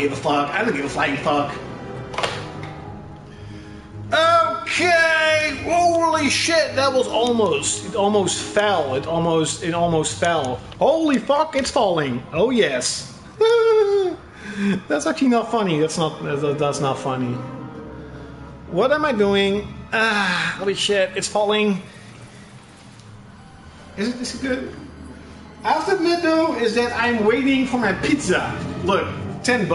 give a fuck. I don't give a flying fuck. Okay, holy shit, that was almost. It almost fell. It almost fell. Holy fuck, it's falling. Oh yes. That's actually not funny. That's not funny. What am I doing? Holy shit, it's falling. Is it good? I have to admit though, is that I'm waiting for my pizza. Look, $10.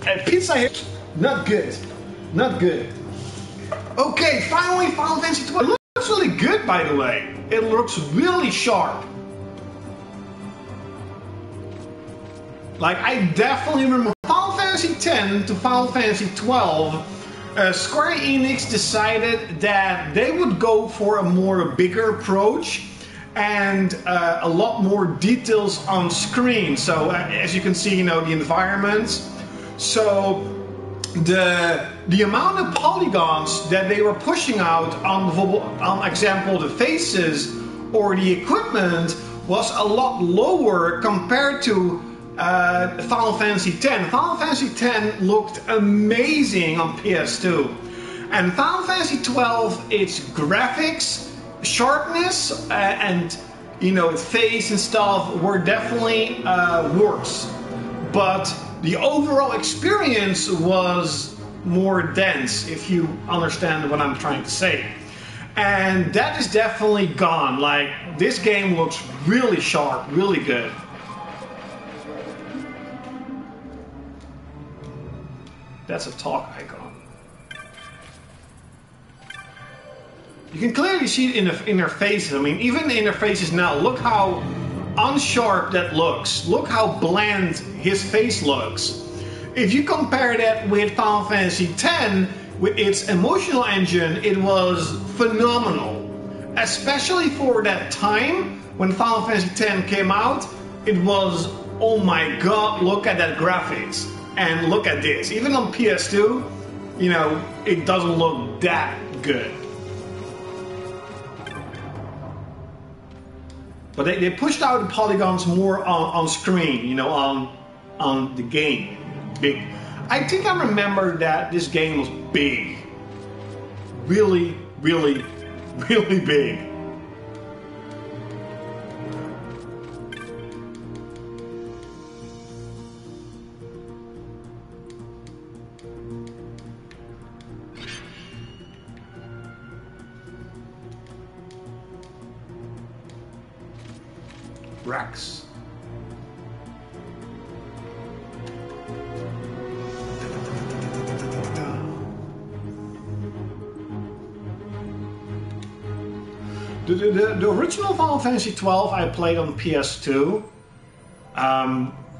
A pizza here, not good. Not good. Okay, finally Final Fantasy 12. It looks really good, by the way. It looks really sharp. Like, I definitely remember Final Fantasy X to Final Fantasy 12. Square Enix decided that they would go for a bigger approach and a lot more details on screen. So as you can see, you know, the environments. So the amount of polygons that they were pushing out on example the faces or the equipment was a lot lower compared to Final Fantasy X. Final Fantasy X looked amazing on PS2. And Final Fantasy 12, its graphics, sharpness, and you know, its face and stuff were definitely worse. But the overall experience was more dense, if you understand what I'm trying to say. And that is definitely gone. Like, this game looks really sharp, really good. That's a talk icon. You can clearly see it in their faces. I mean, even in their faces now, look how unsharp that looks. Look how bland his face looks. If you compare that with Final Fantasy X, with its emotional engine, it was phenomenal. Especially for that time, when Final Fantasy X came out, it was, oh my god, look at that graphics. And look at this. Even on PS2, you know, it doesn't look that good. But they pushed out the polygons more on screen, you know, on the game. Big. I think I remember that this game was big. Really, really, really big. Rex. The original Final Fantasy 12 I played on PS2.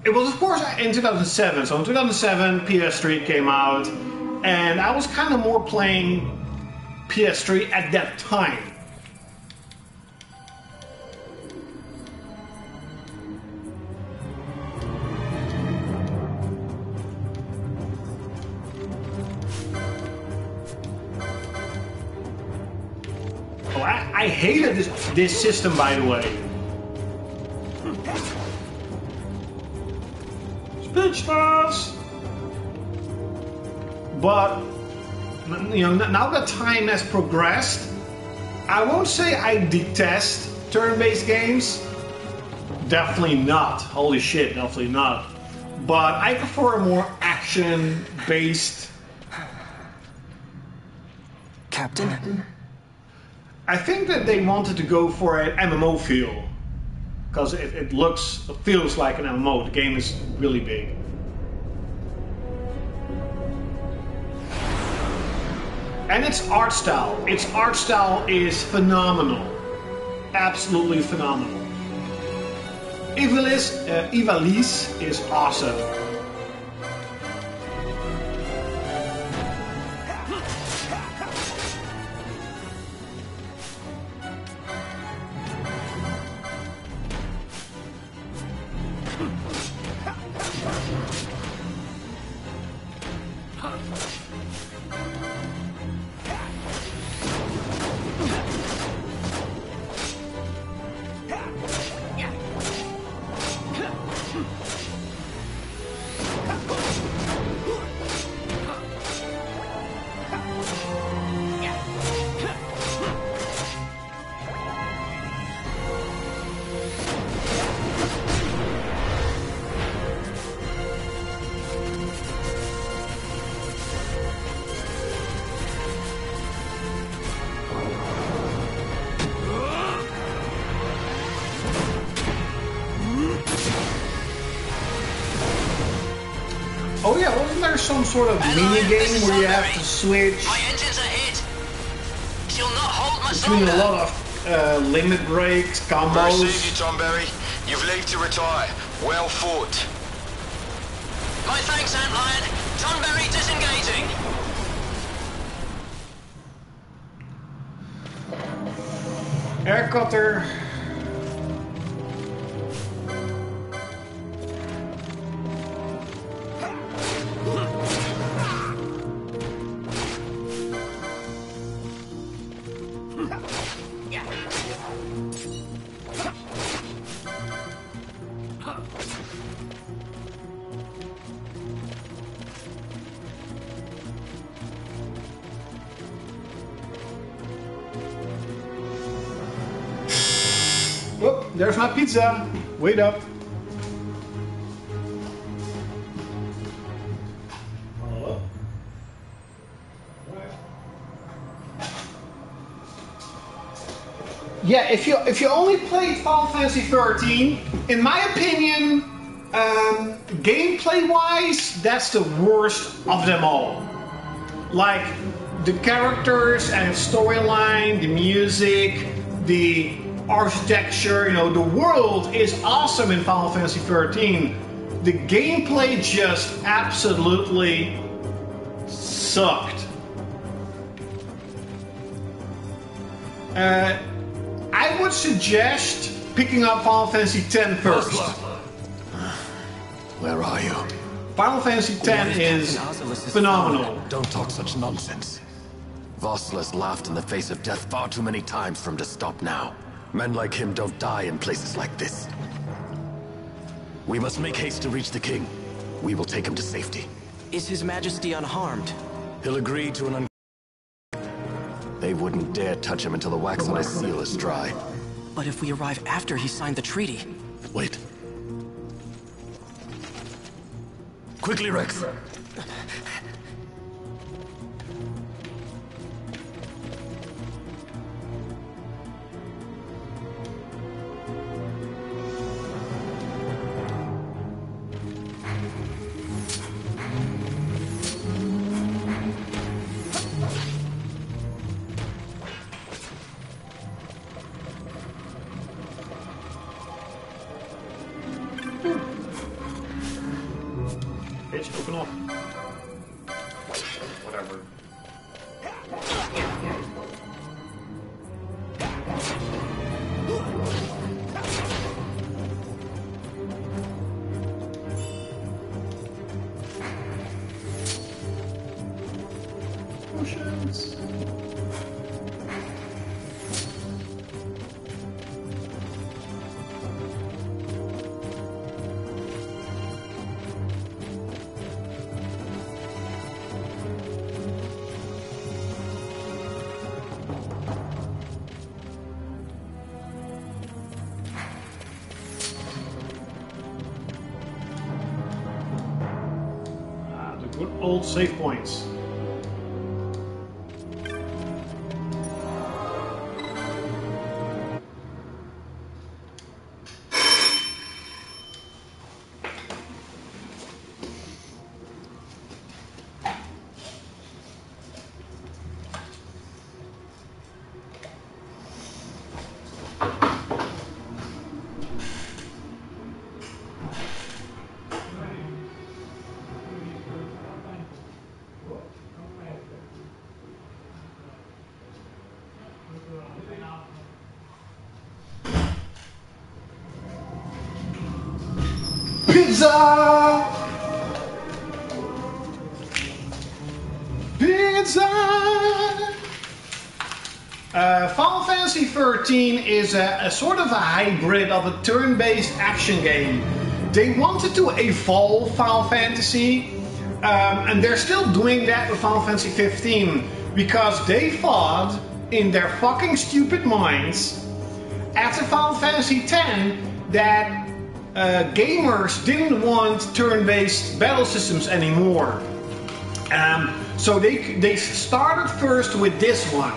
It was, of course, in 2007. So in 2007, PS3 came out, and I was kind of more playing PS3 at that time. I hated this system, by the way. Speechless! But, you know, now that time has progressed, I won't say I detest turn-based games. Definitely not. Holy shit, definitely not. But I prefer a more action-based... Captain? I think that they wanted to go for an MMO feel, because it feels like an MMO. The game is really big. And its art style is phenomenal. Absolutely phenomenal. Ivalice is awesome. Oh yeah, wasn't there some sort of mini game where you have to switch My engines are hit. She'll not hold much between a longer. lot of limit breaks, Well received you, combos? Tonberry. You've leave to retire. Well fought. My thanks, Antlion. Tonberry disengaging. Air cutter. Whoop, there's my pizza. Wait up. Yeah, if you only played Final Fantasy 13, in my opinion, gameplay-wise, that's the worst of them all. Like the characters and storyline, the music, the architecture, you know, the world is awesome in Final Fantasy 13. The gameplay just absolutely sucked. I would suggest picking up Final Fantasy X first. Where are you? Final Fantasy X is phenomenal. Don't talk such nonsense. Vossler's laughed in the face of death far too many times for him to stop now. Men like him don't die in places like this. We must make haste to reach the king. We will take him to safety. Is His Majesty unharmed? He'll agree to an They wouldn't dare touch him until the wax on his seal is dry. But if we arrive after he signed the treaty... Wait. Quickly, Rex. Bitch, open up. Whatever. Potions. Good old save points. Pizza! Pizza! Final Fantasy 13 is a sort of a hybrid of a turn-based action game. They wanted to evolve Final Fantasy, and they're still doing that with Final Fantasy 15, because they thought, in their fucking stupid minds, after Final Fantasy X, that gamers didn't want turn-based battle systems anymore. So they started first with this one.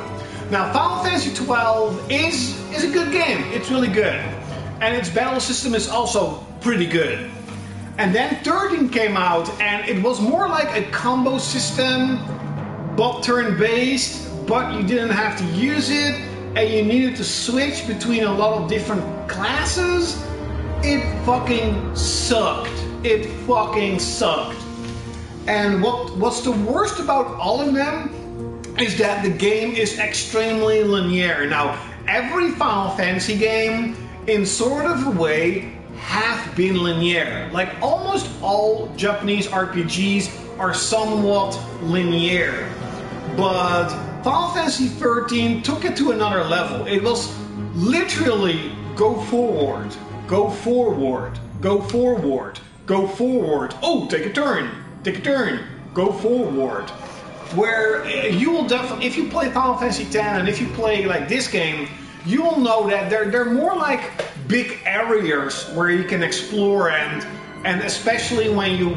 Now Final Fantasy 12 is a good game. It's really good. And its battle system is also pretty good. And then 13 came out, and it was more like a combo system, but turn-based, but you didn't have to use it, and you needed to switch between a lot of different classes. It fucking sucked. It fucking sucked. And what's the worst about all of them is that the game is extremely linear. Now, every Final Fantasy game, in sort of a way, have been linear. Like almost all Japanese RPGs are somewhat linear. But Final Fantasy 13 took it to another level. It was literally go forward, go forward, go forward, go forward. Oh, take a turn, go forward. Where you will definitely, if you play Final Fantasy X and if you play like this game, you will know that they're more like big areas where you can explore, and especially when you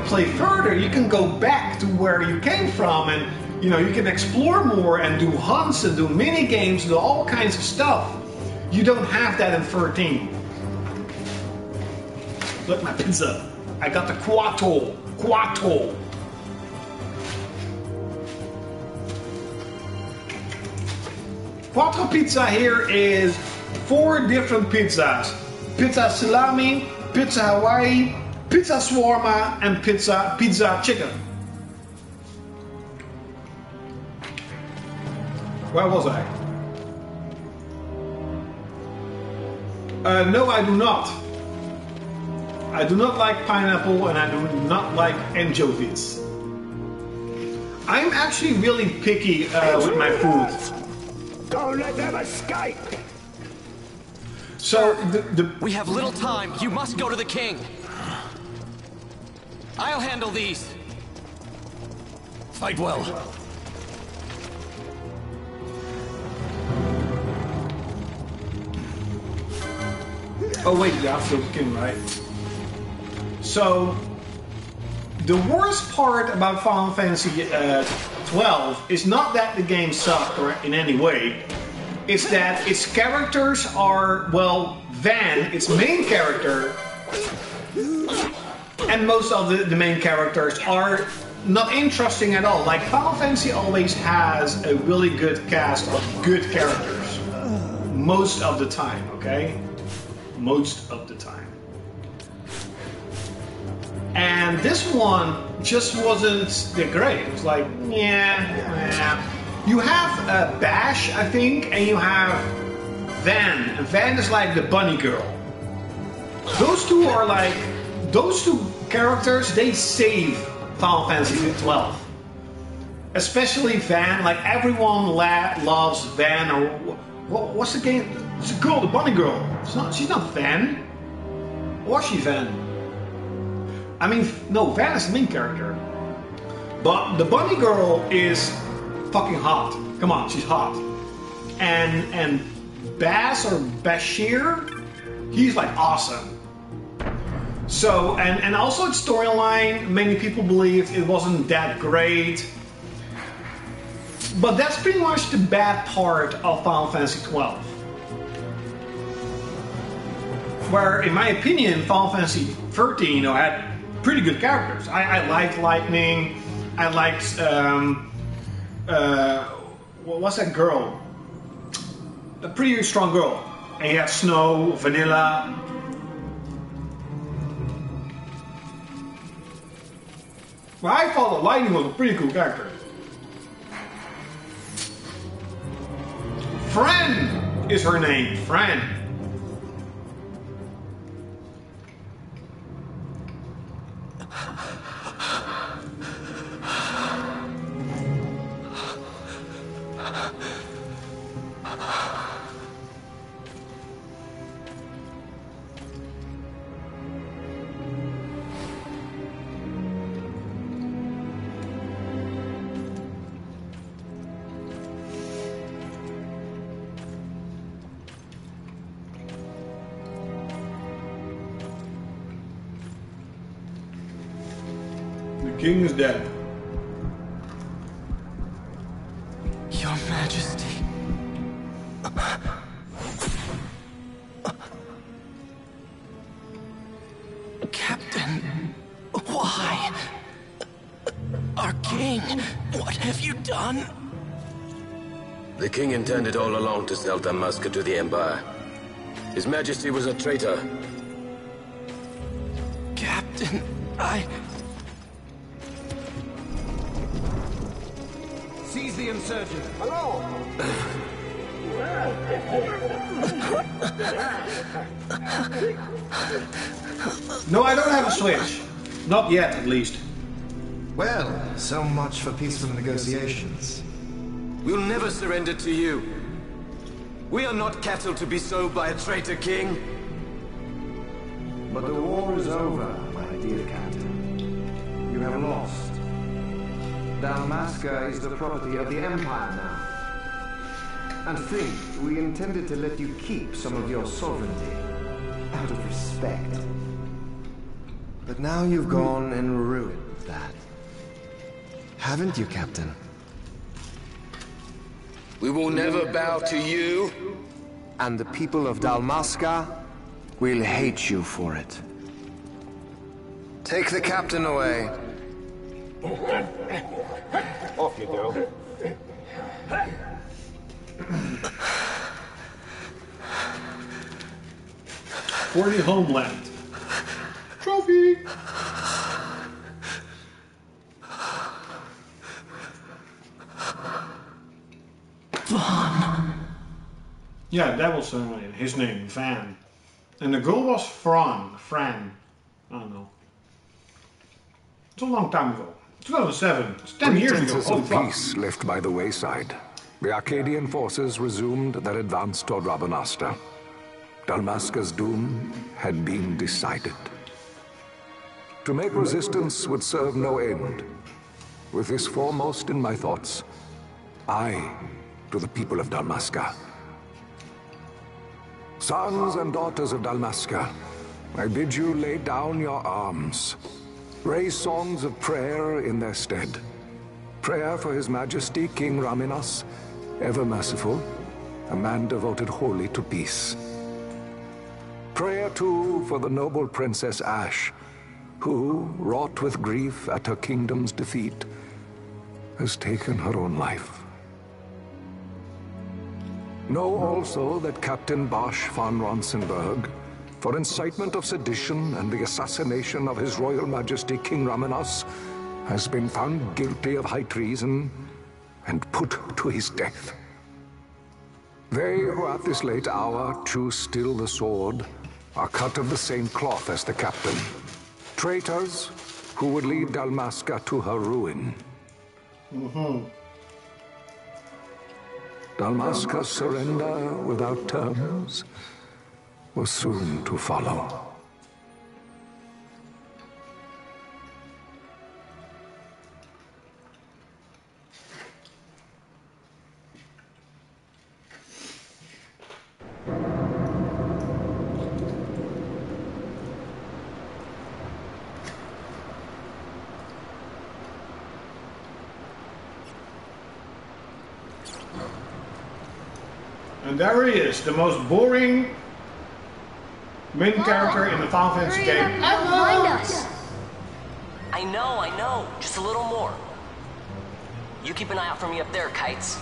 play further, you can go back to where you came from, and you can explore more and do hunts and do mini games, do all kinds of stuff. You don't have that in 13. Look, my pizza. I got the quattro. Quattro pizza here is 4 different pizzas. Pizza salami, pizza Hawaii, pizza shawarma, and pizza chicken. Where was I? No, I do not. I do not like pineapple, and I do not like anchovies. I'm actually really picky with my food. Don't let them escape! So, We have little time. You must go to the king. I'll handle these. Fight well. Oh wait, you have to go to the king, right? So, the worst part about Final Fantasy 12 is not that the game sucked or in any way. It's that its characters are, well, Van, its main character, and most of the main characters are not interesting at all. Like, Final Fantasy always has a really good cast of good characters. Most of the time, okay? Most of the time. And this one just wasn't that great. It was like, yeah. You have Bash, I think, and you have Van. And Van is like the bunny girl. Those two characters, they save Final Fantasy 12. Especially Van, like everyone loves Van, or what's the game? It's a girl, the bunny girl. She's not Van. Or was she Van? I mean, no, Van is the main character. But the bunny girl is fucking hot. Come on, she's hot. And Bass or Bashir, he's like awesome. So, and also its storyline, many people believed it wasn't that great. But that's pretty much the bad part of Final Fantasy 12. Where, in my opinion, Final Fantasy 13, had pretty good characters. I liked Lightning. I liked what's that girl? A pretty strong girl. And you had Snow, Vanilla. Well, I thought that Lightning was a pretty cool character. Fran is her name. Fran. The king is dead. Your Majesty. Captain, why? Our king, what have you done? The king intended all along to sell Damascus to the Empire. His Majesty was a traitor. Captain, Seize the insurgent. No, I don't have a switch. Not yet, at least. Well, so much for peaceful negotiations. We'll never surrender to you. We are not cattle to be sold by a traitor king. But the war is over, my dear Captain. You have lost. Dalmasca is the property of the Empire now. And think, we intended to let you keep some of your sovereignty, out of respect. But now you've gone and ruined that. Haven't you, Captain? We will never bow to you. And the people of Dalmasca will hate you for it. Take the captain away. Off you go. For the homeland. Trophy! Yeah, that was his name, Van. And the girl was Fran. I don't know. It's a long time ago. 2007. It's 10 years ago. Pretenses Oh, of fuck. peace left by the wayside. The Arcadian forces resumed their advance toward Rabanastre. Dalmasca's doom had been decided. To make resistance would serve no end. With this foremost in my thoughts, I to the people of Dalmasca. Sons and daughters of Dalmasca, I bid you lay down your arms. Raise songs of prayer in their stead. Prayer for His Majesty King Raminas, ever merciful, a man devoted wholly to peace. Prayer, too, for the noble Princess Ash, who, wrought with grief at her kingdom's defeat, has taken her own life. Know also that Captain Bosch von Ronsenberg, for incitement of sedition and the assassination of His Royal Majesty King Raminas, has been found guilty of high treason and put to his death. They who at this late hour choose still the sword are cut of the same cloth as the captain. Traitors who would lead Dalmasca to her ruin. Dalmasca's surrender without terms was soon to follow. And there he is, the most boring main character in the Final Fantasy game. Behind us. I know. Just a little more. You keep an eye out for me up there, Kites.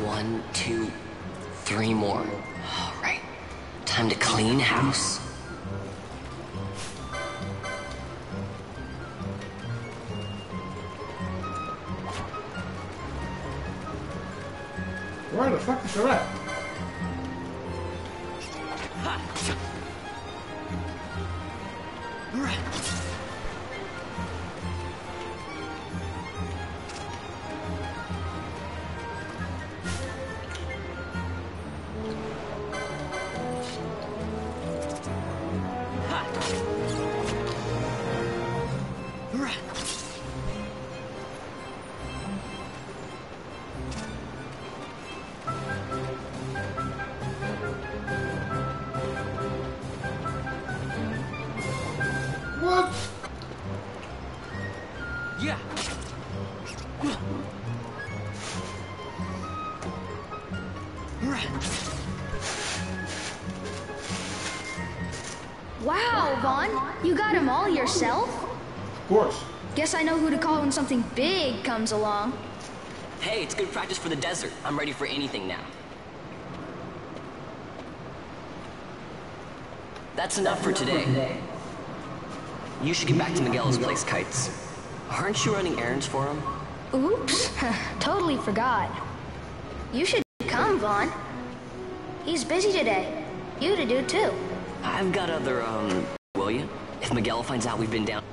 1, 2, 3 more. All right. Time to clean house. Where the fuck is the rat? What? Wow, Vaughn, you got them all yourself? Of course. Guess I know who to call when something big comes along. Hey, it's good practice for the desert. I'm ready for anything now. That's enough for today. You should get back to Miguel's place, Kites. Aren't you running errands for him? Oops, totally forgot. You should come, Vaughn. He's busy today. You to do too. I've got other, will you? If Miguel finds out we've been down...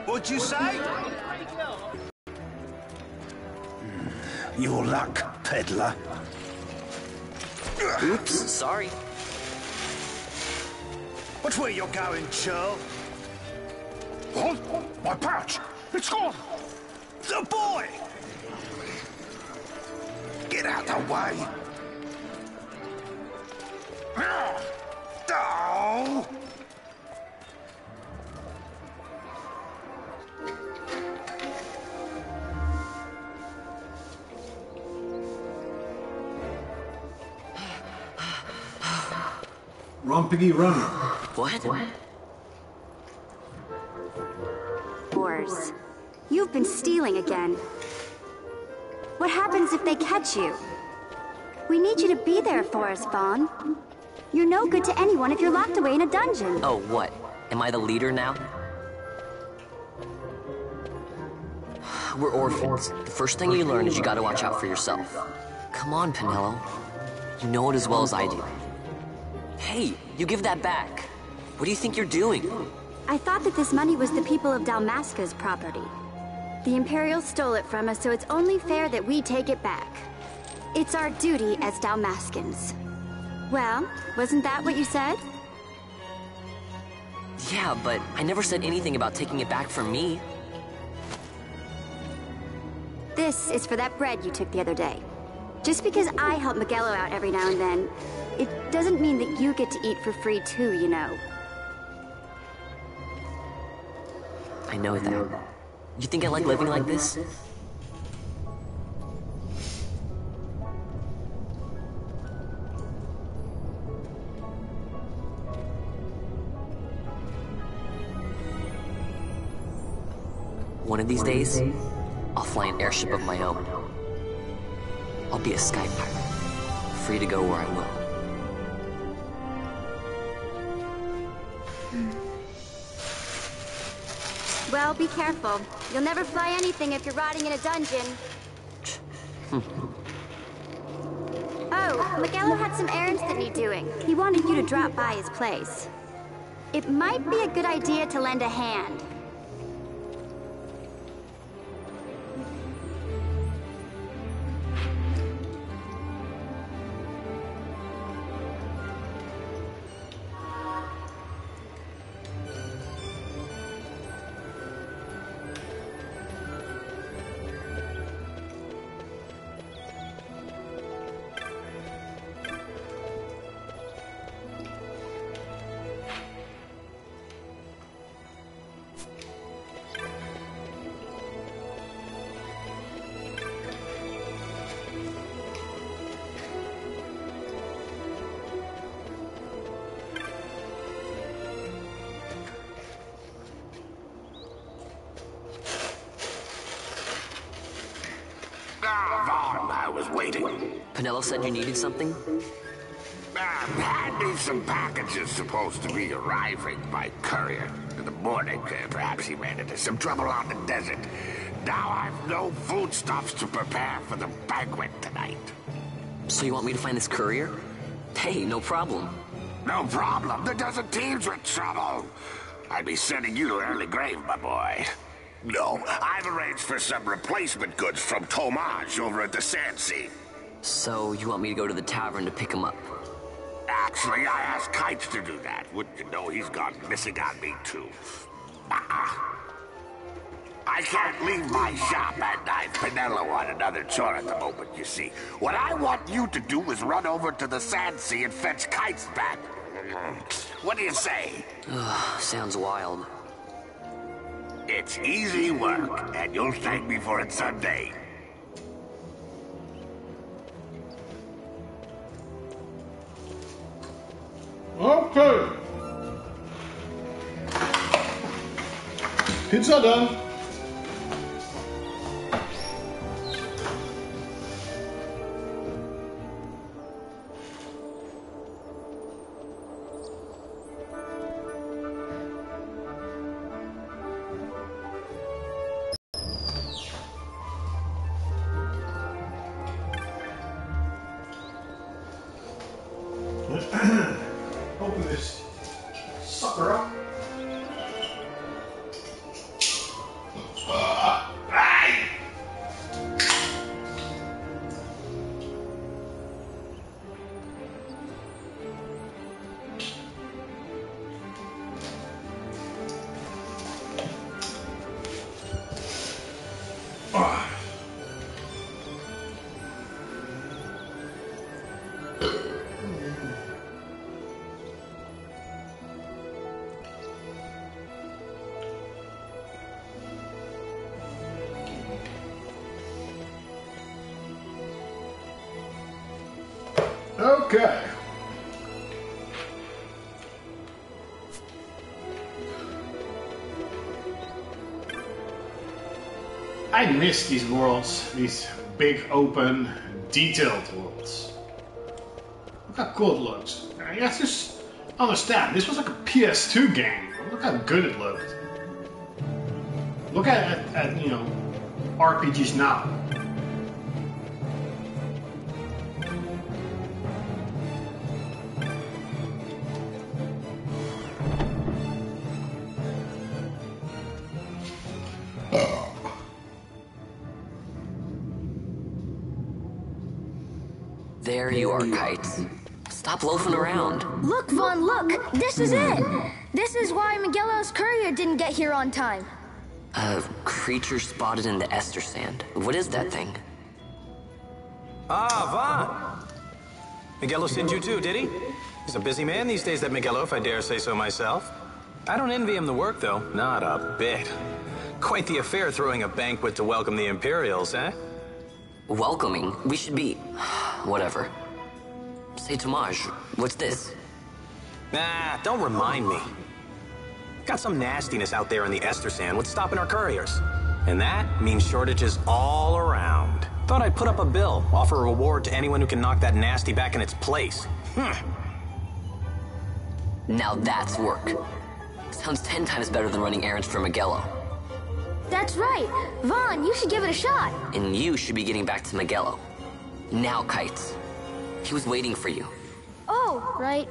What'd you say? Your luck, peddler. Oops, sorry. Watch where you're going, churl. What? My pouch! It's gone! The boy! Get out the way! Oh! Run, piggy, run. What? Wars. You've been stealing again. What happens if they catch you? We need you to be there for us, Vaughn. You're no good to anyone if you're locked away in a dungeon. Oh, what? Am I the leader now? We're orphans. The first thing you learn is you gotta watch out for yourself. Come on, Pinello. You know it as well as I do. Hey, you give that back. What do you think you're doing? I thought that this money was the people of Dalmasca's property. The Imperials stole it from us, so it's only fair that we take it back. It's our duty as Dalmascans. Well, wasn't that what you said? Yeah, but I never said anything about taking it back from me. This is for that bread you took the other day. Just because I help Miguelo out every now and then, it doesn't mean that you get to eat for free too, you know. I know that. You think I like living like this? One of these days, I'll fly an airship of my own. I'll be a sky pirate, free to go where I will. Well, be careful. You'll never fly anything if you're rotting in a dungeon. Oh, Miguelo had some errands that need doing. He wanted you to drop by his place. It might be a good idea to lend a hand. I was waiting. Pinello said you needed something? Hand me some packages supposed to be arriving by courier in the morning. Perhaps he ran into some trouble on the desert. Now I've no foodstuffs to prepare for the banquet tonight. So you want me to find this courier? Hey, no problem. No problem. The desert teems with trouble. I'd be sending you to early grave, my boy. No, I've arranged for some replacement goods from Tomage over at the Sandsea. So you want me to go to the tavern to pick him up? Actually, I asked Kites to do that. Wouldn't you know he's gone missing on me, too. I can't leave my shop and I've Pinello on another chore at the moment, you see. What I want you to do is run over to the Sand Sea and fetch Kites back. What do you say? Sounds wild. It's easy work, and you'll thank me for it someday. Okay. Pizza done. Open this sucker up. Okay. I miss these worlds, these big, open, detailed worlds. Look how cool it looks. I guess just understand, this was like a PS2 game. Look how good it looked. Look at you know, RPGs now. There you are, Kites. Stop loafing around. Look, Vaughn, look! This is it! This is why Miguelo's courier didn't get here on time. A creature spotted in the Ester Sand. What is that thing? Ah, Vaughn! Miguelo sent you too, did he? He's a busy man these days, that Miguelo, if I dare say so myself. I don't envy him the work, though. Not a bit. Quite the affair throwing a banquet to welcome the Imperials, eh? Welcoming? We should be... whatever. Say, Tomaj, what's this? Nah, don't remind me. Got some nastiness out there in the Ester Sand. What's stopping our couriers? And that means shortages all around. Thought I'd put up a bill, offer a reward to anyone who can knock that nasty back in its place. Now that's work. Sounds 10 times better than running errands for Miguelo. That's right. Vaughn, you should give it a shot. And you should be getting back to Miguelo. Now, Kites. He was waiting for you. Oh, right.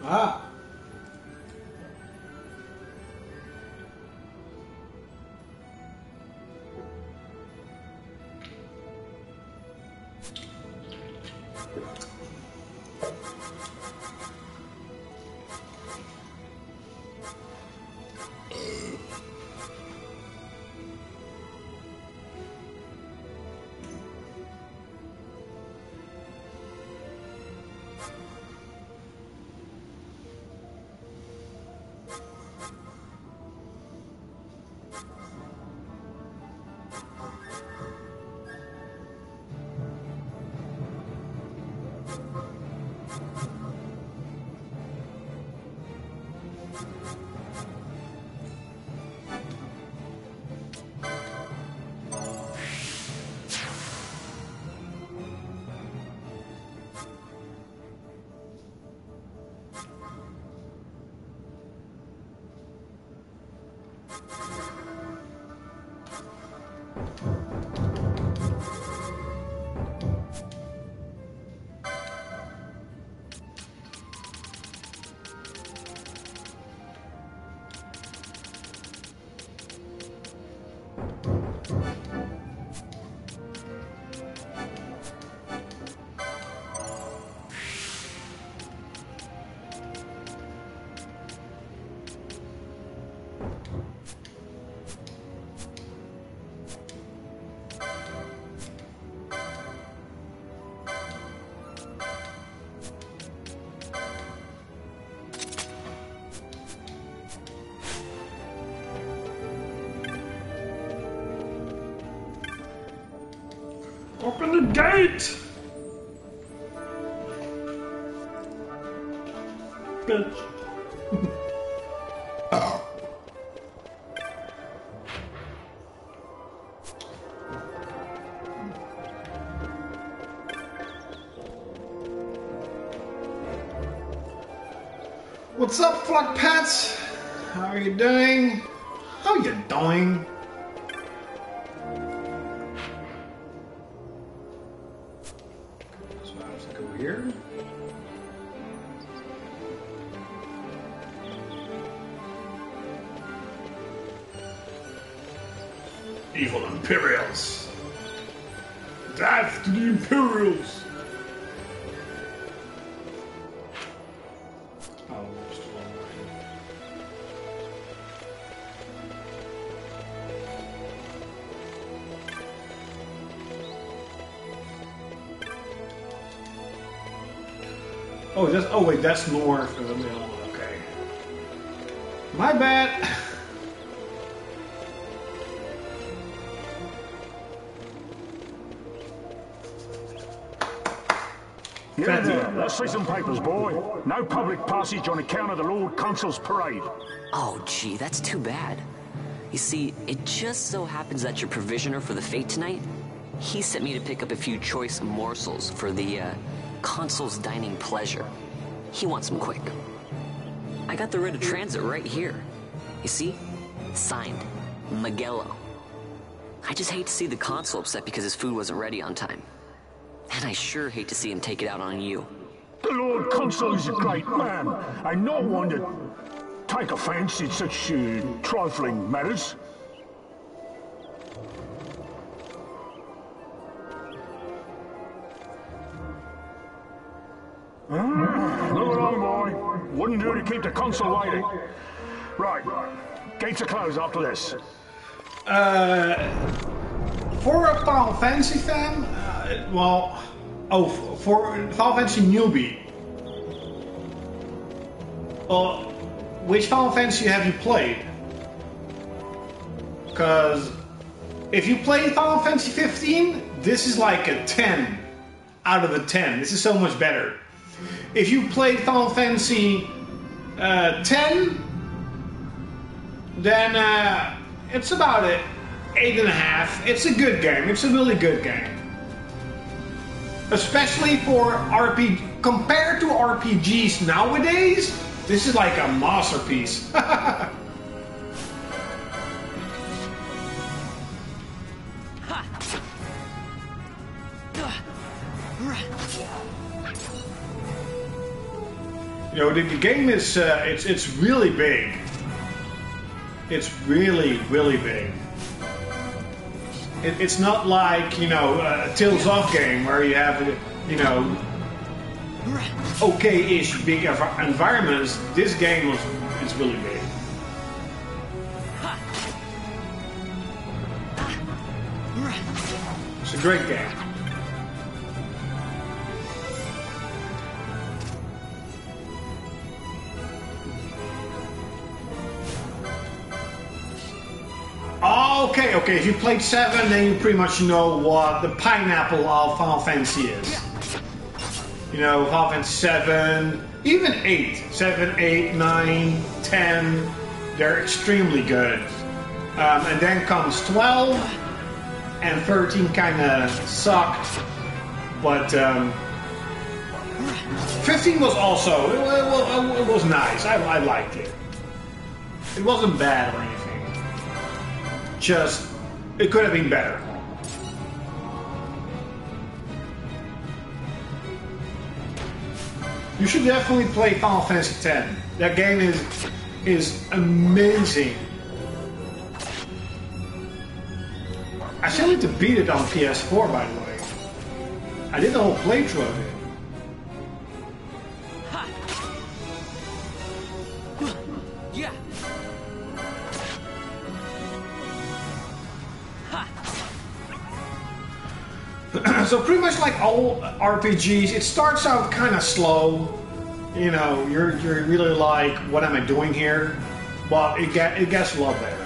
Ah. Open the gate! Bitch. What's up, Flock Pets? How are you doing? How you doing? So I have to go here. Evil Imperials. Death to the Imperials. Oh, that's, oh wait, that's north. Okay. My bad. Yeah, there. Let's see some papers, boy. No public passage on account of the Lord Consul's parade. Oh, gee, that's too bad. You see, it just so happens that your provisioner for the fete tonight, he sent me to pick up a few choice morsels for the, Consul's dining pleasure. He wants them quick. I got the writ of transit right here. You see? Signed, Magello. I just hate to see the Consul upset because his food wasn't ready on time. And I sure hate to see him take it out on you. The Lord Consul is a great man, and not one to take offence in such trifling matters. Look along, boy. Wouldn't do to keep the Consul waiting. Right. Gates are closed after this. For a Final Fantasy fan, for Final Fantasy newbie, which Final Fantasy have you played? Because if you played Final Fantasy 15, this is like a 10 out of the 10. This is so much better. If you played Final Fantasy 10, then it's about it. 8.5. It's a good game. It's a really good game. Especially for RPG. Compared to RPGs nowadays, this is like a masterpiece. You know, the game is it's really big. It's really big. It's not like, you know, a Tales of game where you have, you know, okay-ish big environments. This game is really big. It's a great game. Okay, if you played 7, then you pretty much know what the pineapple of Final Fantasy is. You know, Final Fantasy 7, even 8. 7, 8, 9, 10, they're extremely good. And then comes 12, and 13 kind of sucked. But 15 was also, it was nice. I liked it. It wasn't bad or anything. Just, it could have been better. You should definitely play Final Fantasy X. That game is amazing. I still need to beat it on Ps4, by the way. I did the whole playthrough of it. So pretty much like all RPGs, it starts out kind of slow. You know, you're really like, what am I doing here? But it gets a lot better.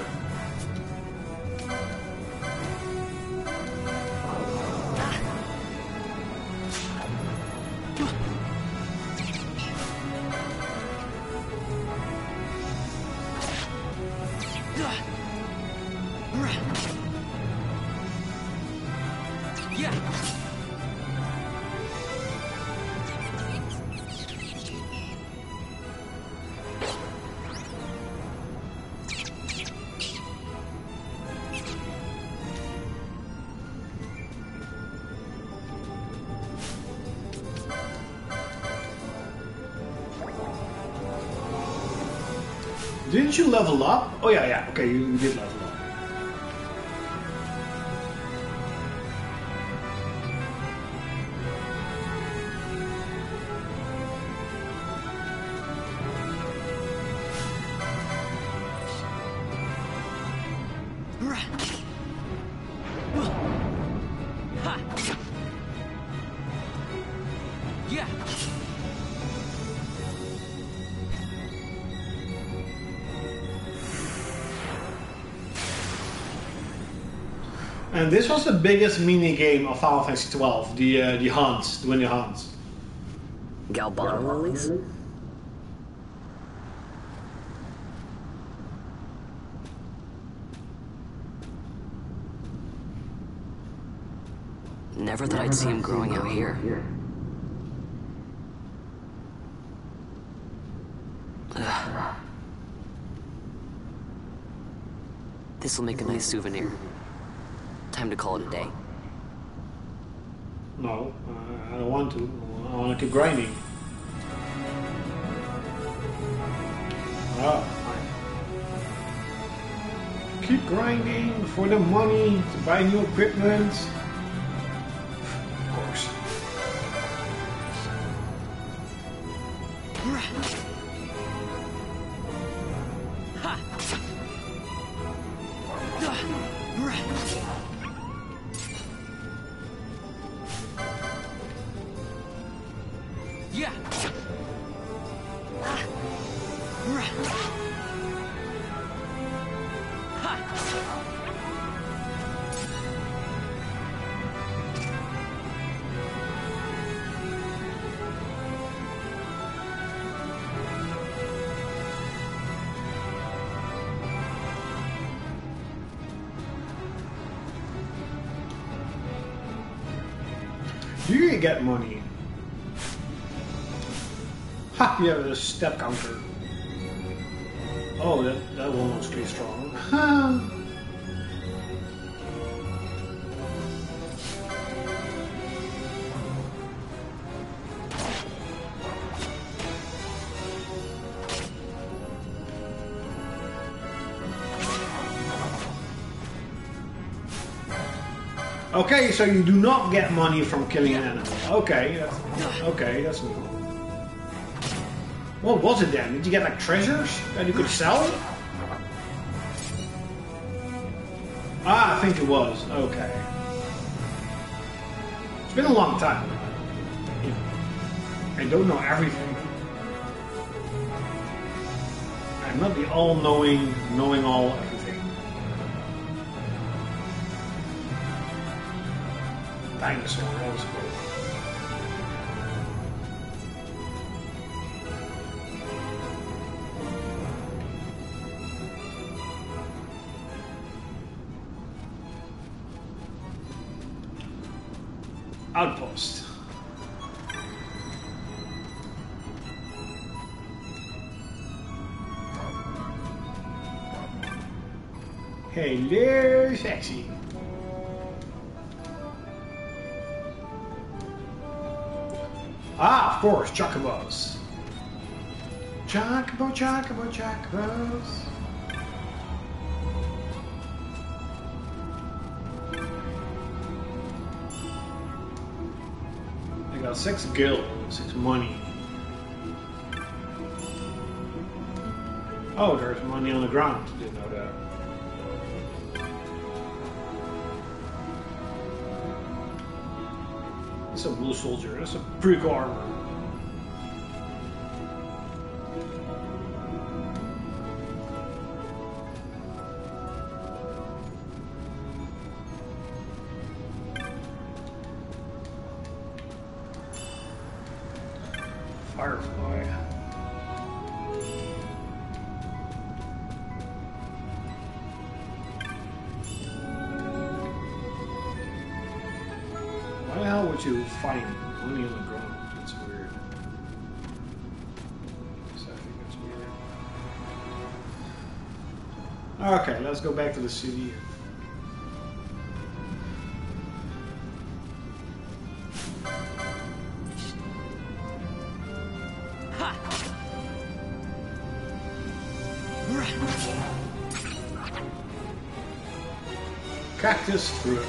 Didn't you level up? Oh yeah, okay, you did level up. And this was the biggest mini game of Final Fantasy 12, the hunts, doing the hunts. Galbano lilies? Never thought I'd see him growing out here. Ugh. This'll make a nice souvenir. Time to call it a day. No, I don't want to. I want to keep grinding. Oh, fine. Keep grinding for the money to buy new equipment. Of course. Do you get money? Ha! You have a step counter. Oh, that one was pretty strong. Huh. Okay, so you do not get money from killing an animal. Okay, that's cool. What was it then? Did you get like treasures that you could sell? Ah, I think it was. Okay. It's been a long time. I don't know everything. I'm not the all-knowing, knowing all everything. Dinosaur, that was cool. Outpost. Hello, sexy. Ah, of course, chocobos. Chocobos. I got 6 gil, 6 money. Oh, there's money on the ground. Didn't know that. That's a blue soldier. That's a pretty cool armor. Firefly. Why the hell would you find money on the ground? That's weird. I think that's weird. Okay, let's go back to the city. Cactus fruit.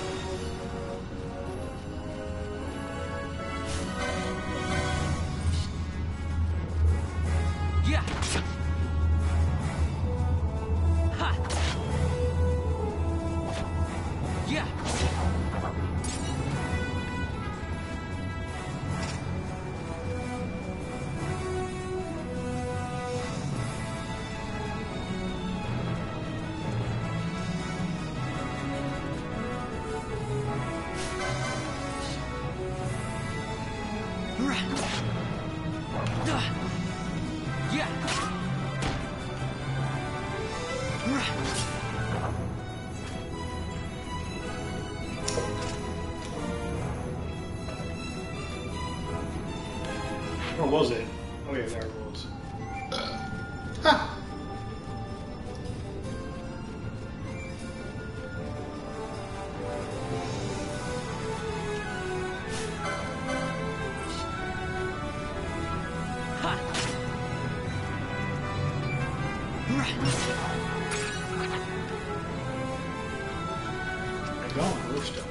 Or was it? Oh yeah, there it was. Ha! I don't know stuff.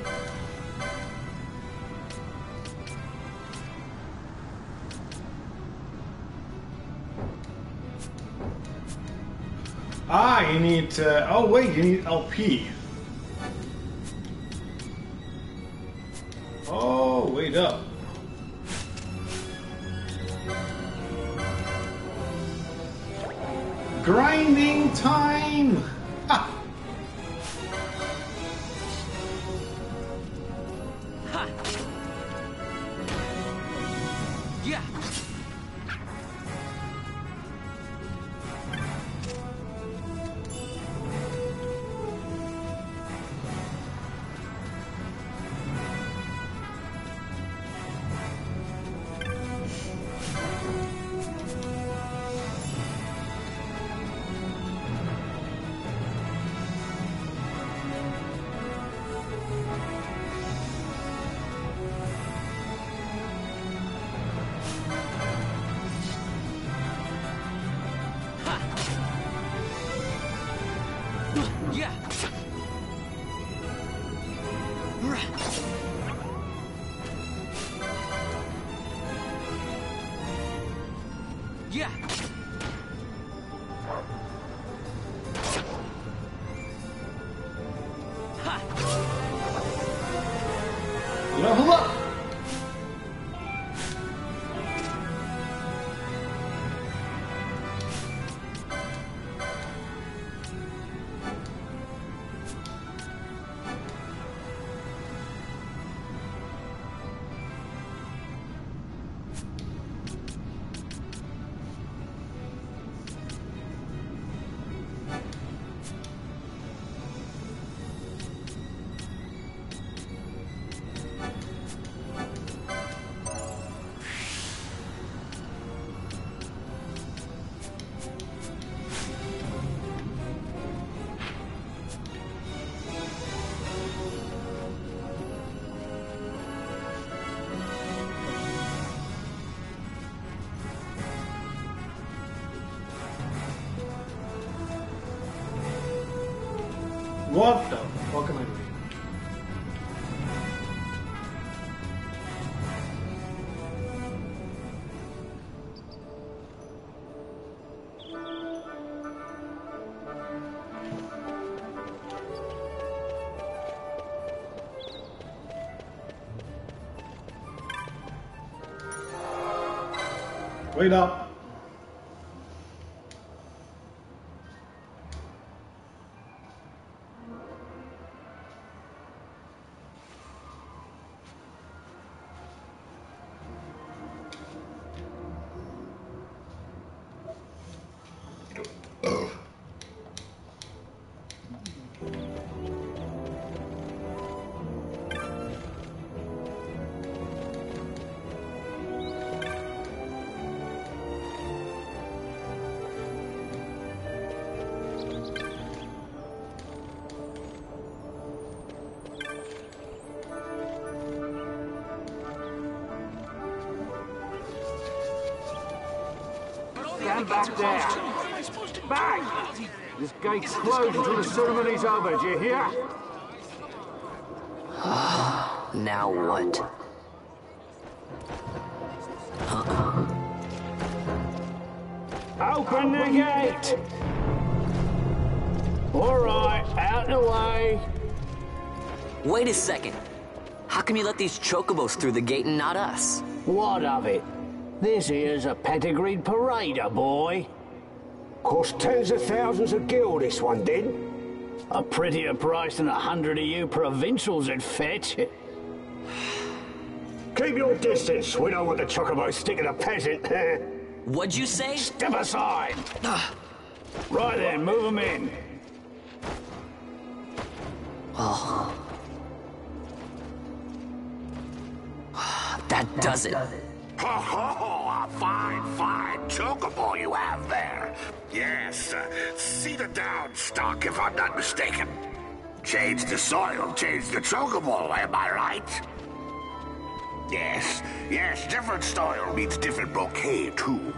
Ah, you need. Oh wait, you need LP. Oh, wait up. Grinding time. Ha. Yeah. Yeah. Level up! What the fuck am I doing? Wait up. Stand back there. Back! This gate's closed until the ceremony's over, do you hear? Now what? Open the gate! Alright, out the way. Wait a second. How come you let these chocobos through the gate and not us? What of it? This here's a pedigreed parader, boy. Cost tens of thousands of gil, this one did. A prettier price than 100 of you provincials would fetch. Keep your distance. We don't want the chocobo sticking a peasant. What'd you say? Step aside. Right then, move them in. Oh. That does it. Oh, a fine chocobo you have there. Yes, cedar down stock if I'm not mistaken. Change the soil, change the chocobo, am I right? Yes, different soil means different bouquet too.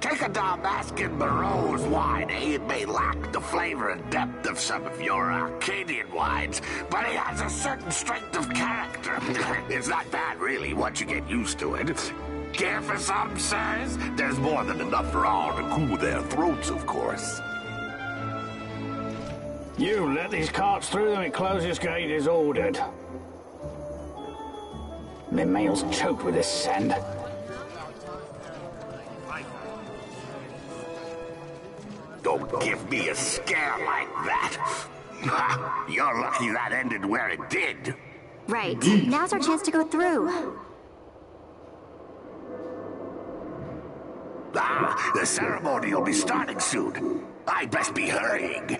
Take a Damascus Barreau's wine, it may lack the flavor and depth of some of your Arcadian wines, but it has a certain strength of character. It's not bad, really, once you get used to it. Care for some, sirs? There's more than enough for all to cool their throats, of course. You let these carts through them and close this gate as ordered. My mail's choked with this sand. Don't give me a scare like that. You're lucky that ended where it did. Right. Now's our chance to go through. The ceremony will be starting soon. I'd best be hurrying.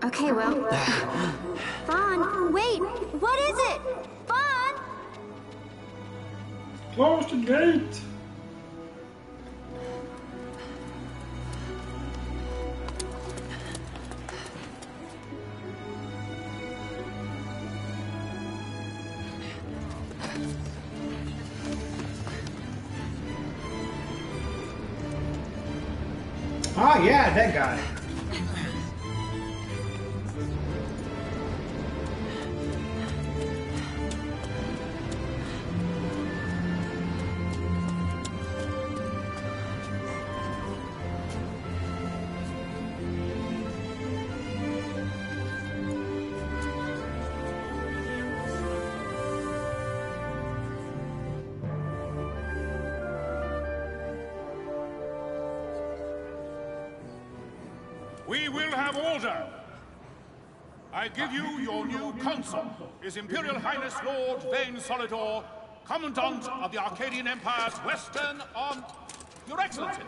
Okay, well... Vaughn, wait! What is it? Vaughn! Close the gate! Ah, yeah, that guy. We will have order. I give you your new consul, His Imperial Highness Lord Vane Solidor, Commandant of the Arcadian Empire's Western Arm... Your Excellency.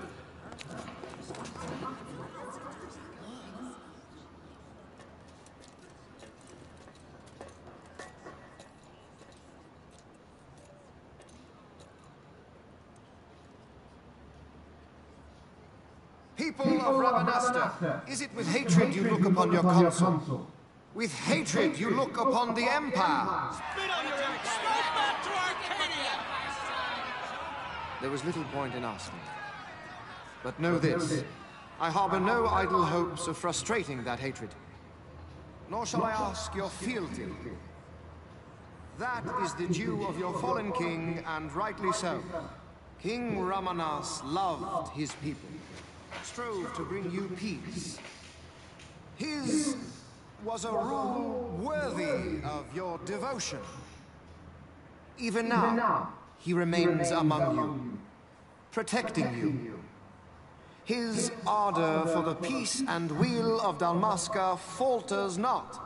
People of Rabanasta, is it with hatred you look upon your consul? With hatred you look upon the Empire? There was little point in asking. But know this, I harbor no idle hopes of frustrating that hatred. Nor shall I ask your fealty. That is the due of your fallen king, and rightly so. King Ramanas loved his people, strove to bring you peace. His was a rule worthy of your devotion. Even now, he remains among you, protecting you. His ardor for the peace and weal of Dalmasca falters not.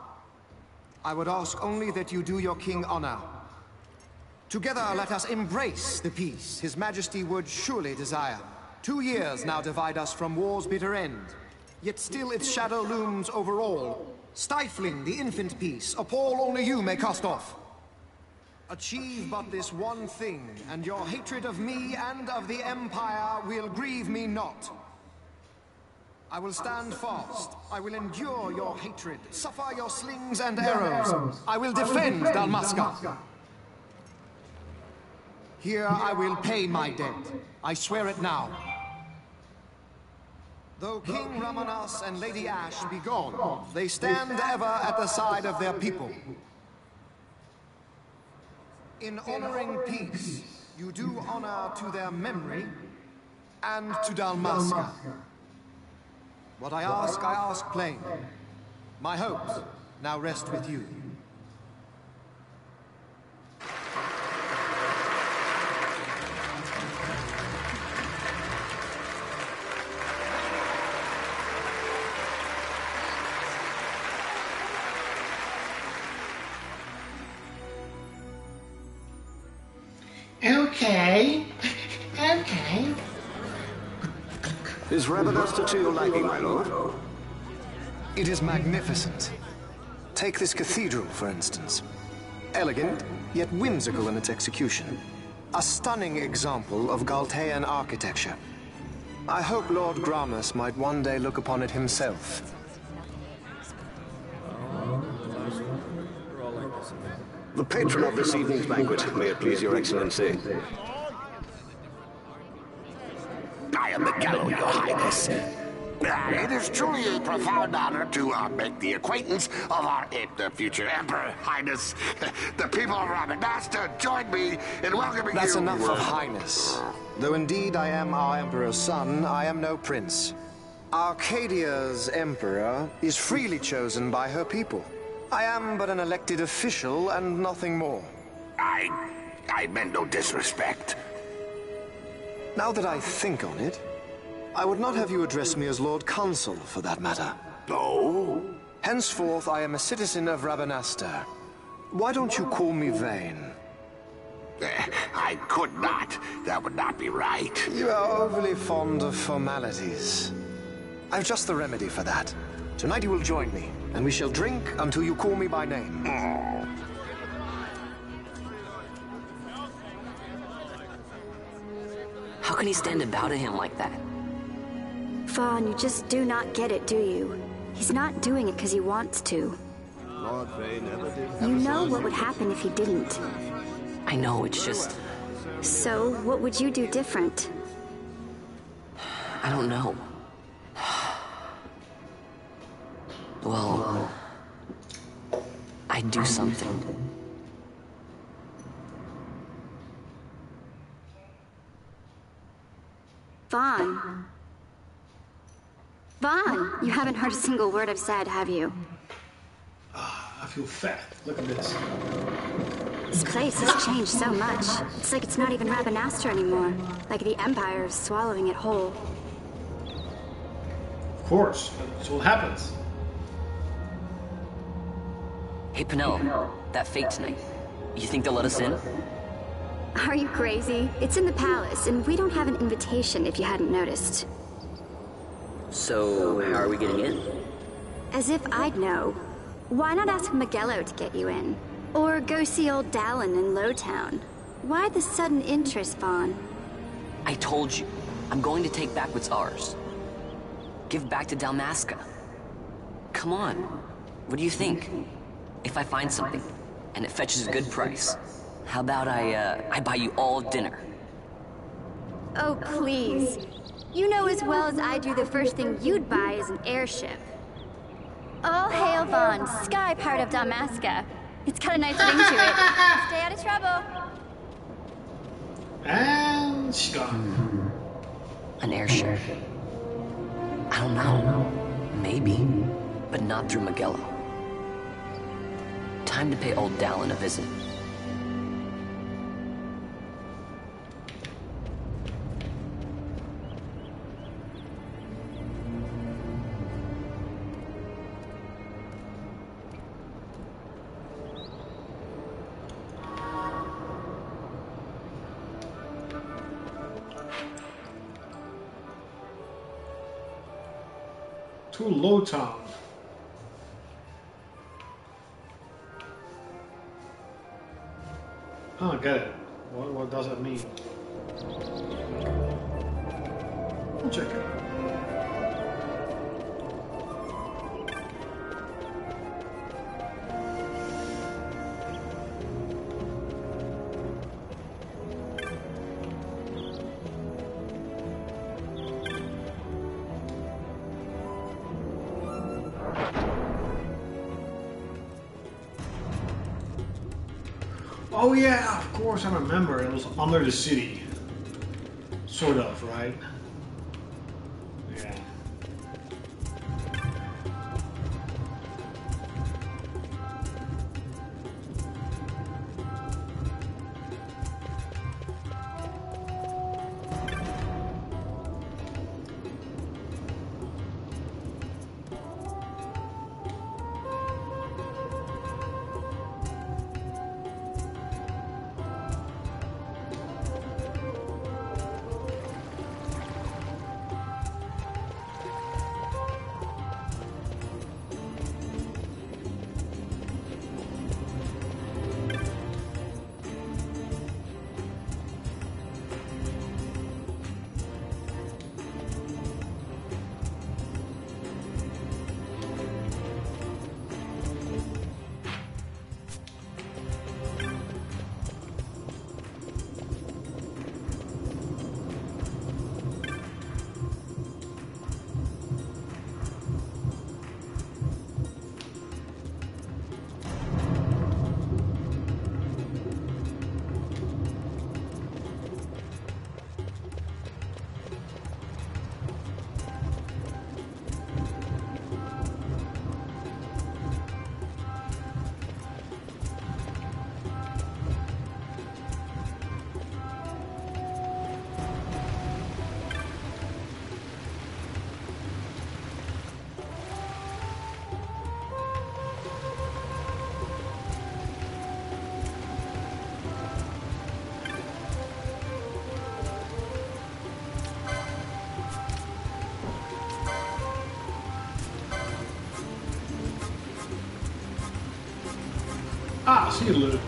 I would ask only that you do your king honor. Together let us embrace the peace His Majesty would surely desire. 2 years now divide us from war's bitter end, yet still its shadow looms over all, stifling the infant peace a pall only you may cast off. Achieve but this one thing, and your hatred of me and of the Empire will grieve me not. I will stand fast. I will endure your hatred, suffer your slings and arrows. I will defend Dalmasca. Here I will pay my debt. I swear it now. Though King Ramanas and Lady Ash be gone, they stand ever at the side of their people. In honoring peace, you do honor to their memory and to Dalmasca. What I ask plain. My hopes now rest with you. Okay. Is Rabanasta to your liking, my lord? It is magnificent. Take this cathedral, for instance. Elegant, yet whimsical in its execution. A stunning example of Galtean architecture. I hope Lord Gramus might one day look upon it himself. The patron of this evening's banquet, may it please your excellency. I am the Gallo, your highness. It is truly a profound honor to make the acquaintance of our future emperor, highness. The people of Rabanasta join me in welcoming you. That's enough of highness. Though indeed I am our emperor's son, I am no prince. Arcadia's emperor is freely chosen by her people. I am but an elected official and nothing more. I meant no disrespect. Now that I think on it, I would not have you address me as Lord Consul, for that matter. Oh? Henceforth, I am a citizen of Rabanasta. Why don't you call me Vane? I could not. That would not be right. You are overly fond of formalities. I've just the remedy for that. Tonight you will join me, and we shall drink until you call me by name. Oh. How can he stand about at him like that? Vaughn, you just do not get it, do you? He's not doing it because he wants to. Lord Vane never did. You know what would happen if he didn't. I know, it's just... So, what would you do different? I don't know. Well... I'd do something. Vaughn. Vaughn! You haven't heard a single word I've said, have you? I feel fat. Look at this. This place has changed so much. It's like it's not even Rabanasta anymore. Like the Empire is swallowing it whole. course, that's what happens. Hey, Penelo, that fate tonight. You think they'll let us in? Are you crazy? It's in the palace, and we don't have an invitation if you hadn't noticed. So, how are we getting in? As if I'd know. Why not ask Magello to get you in? Or go see old Dallin in Lowtown? Why the sudden interest, Vaughn? I told you, I'm going to take back what's ours. Give back to Dalmasca. Come on, what do you think? If I find something, and it fetches a good price, how about I buy you all dinner? Oh, please. You know as well as I do the first thing you'd buy is an airship. All hail Vaughn, sky part of Dalmasca. It's got a nice ring to it. Stay out of trouble. And she's gone. An airship. I don't know. Maybe, but not through Magello. Time to pay old Dallin a visit. To Lowtown. Oh, I get it. What does that mean? We'll check it out. Oh yeah, of course I remember. It was under the city. Sort of, right? Yeah. Ah, see you, Lou.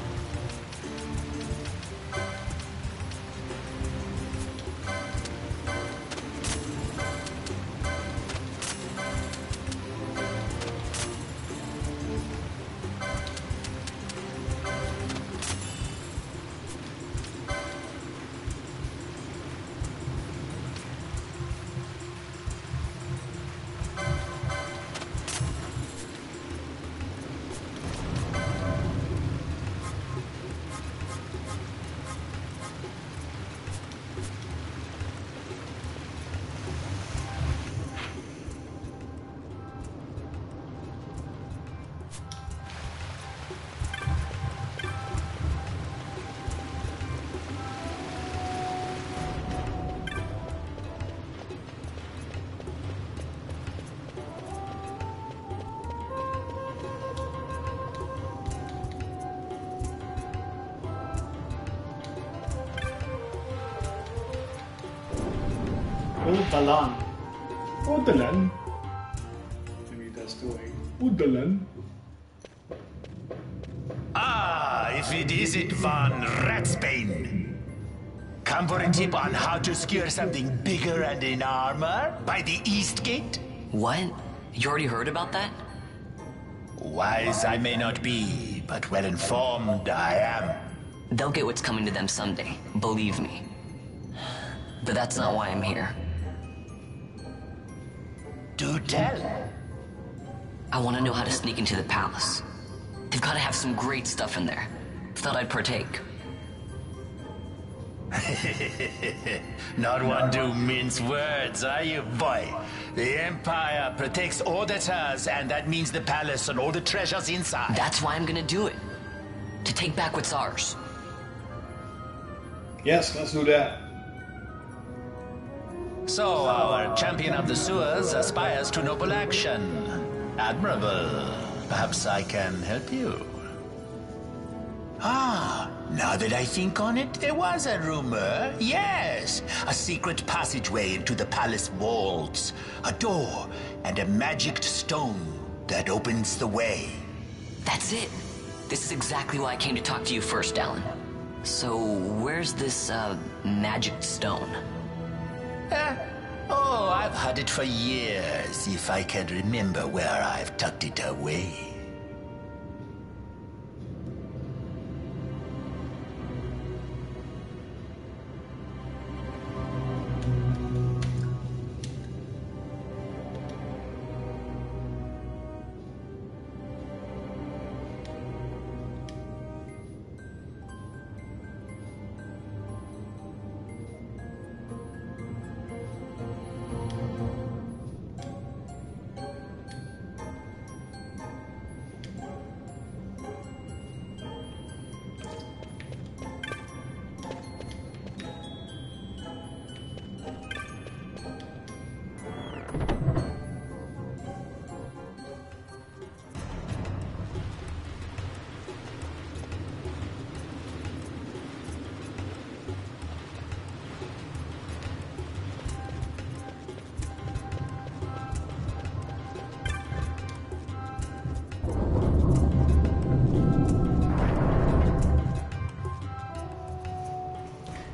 Udalan. Udalan. Maybe that's the way. Udalan. Ah, if it isn't Von Ratsbane. Come for a tip on how to secure something bigger and in armor by the East Gate? What? You already heard about that? Wise I may not be, but well informed I am. They'll get what's coming to them someday, believe me. But that's not why I'm here. Do tell. I want to know how to sneak into the palace. They've got to have some great stuff in there. Thought I'd partake. Not one to mince words, are you, boy? The Empire protects all that's hers, and that means the palace and all the treasures inside. That's why I'm gonna do it. To take back what's ours. Yes, let's do that. So, our champion of the sewers aspires to noble action. Admirable. Perhaps I can help you. Ah, now that I think on it, there was a rumor. Yes, a secret passageway into the palace walls. A door and a magic stone that opens the way. That's it. This is exactly why I came to talk to you first, Alan. So, where's this, magic stone? Oh, I've had it for years, if I can remember where I've tucked it away.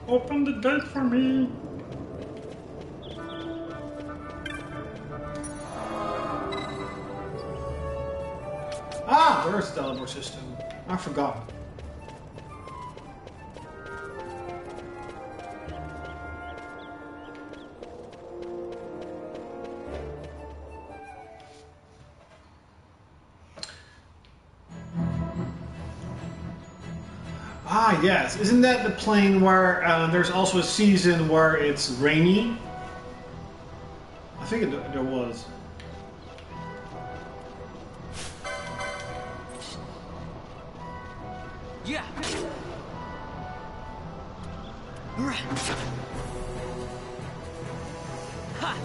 Open the gate for me. Ah, there's the teleport system. I forgot. Ah, yes. Isn't that the plane where there's also a season where it's rainy? I think there was. Yeah. Ha.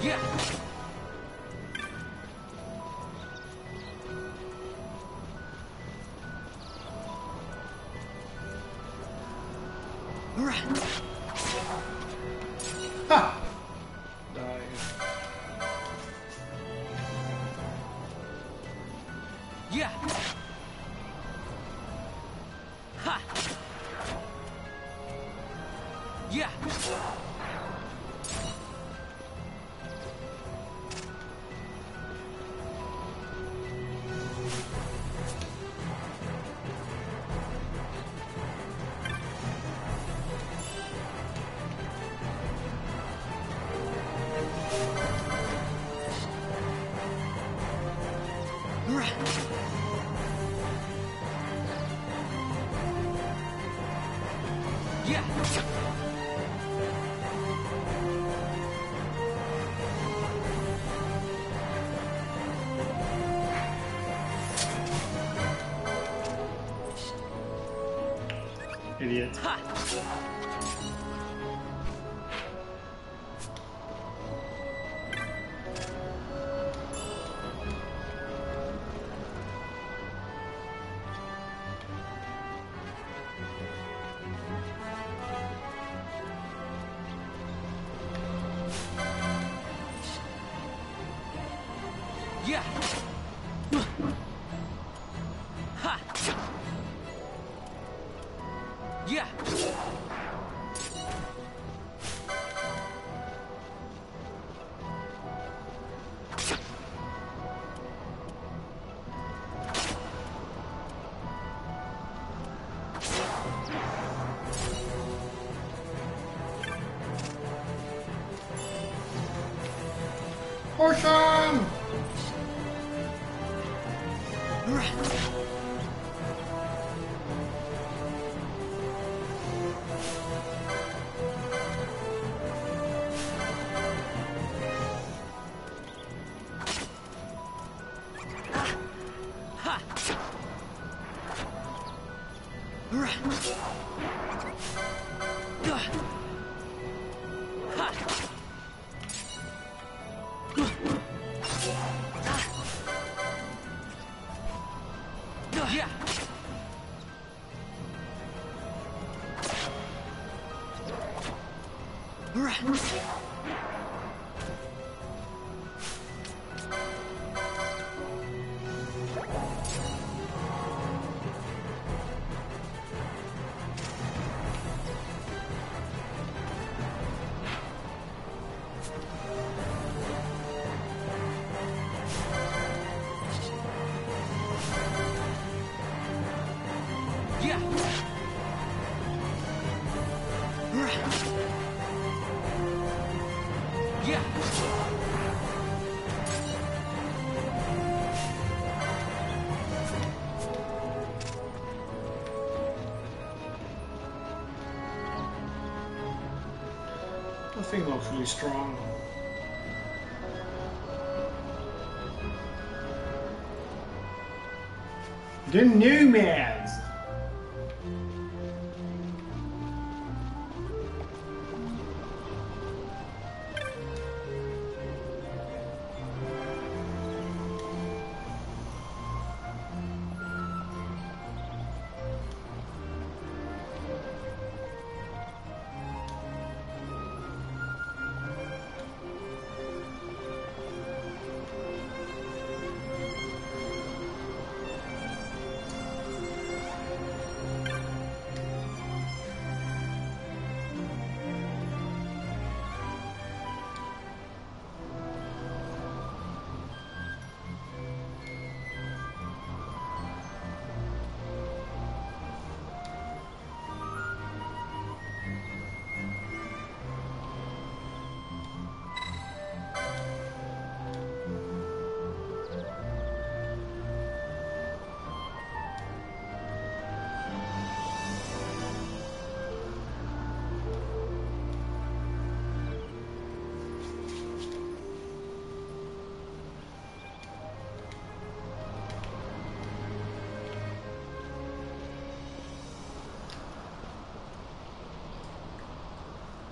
Yeah. Ha! Die. Yeah. Ha. Yeah. Yeah. Idiot. Ha. Yeah. Push him! The thing looks really strong. The nomads!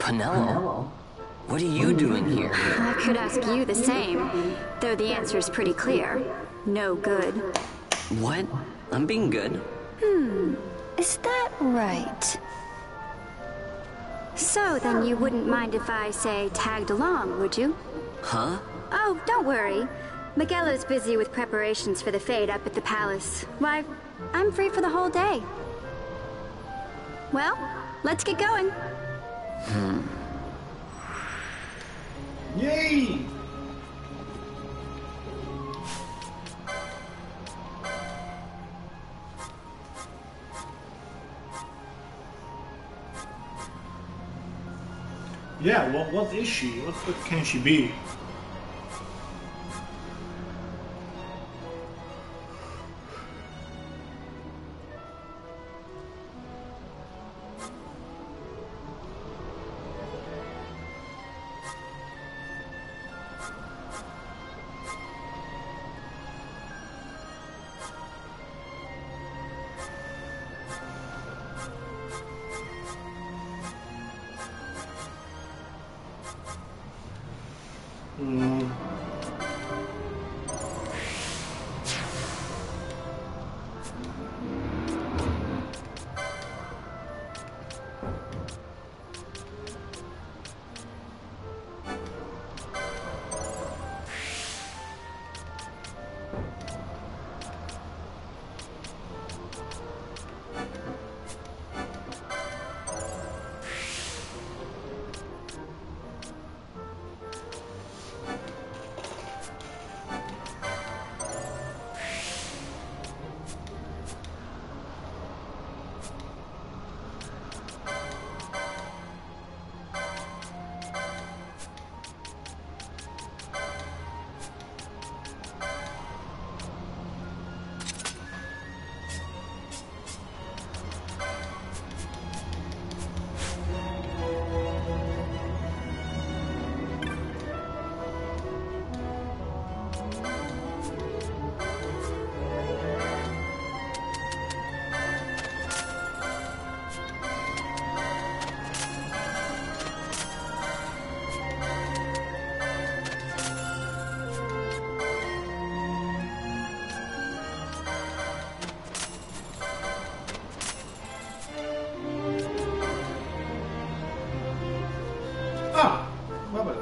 Penelo? What are you doing here? I could ask you the same, though the answer's pretty clear. No good. What? I'm being good. Is that right? So then you wouldn't mind if I, say, tagged along, would you? Huh? Oh, don't worry. Miguelo's busy with preparations for the fete up at the palace. Why, I'm free for the whole day. Well, let's get going. Yay! Yeah, well, what is she? What can she be?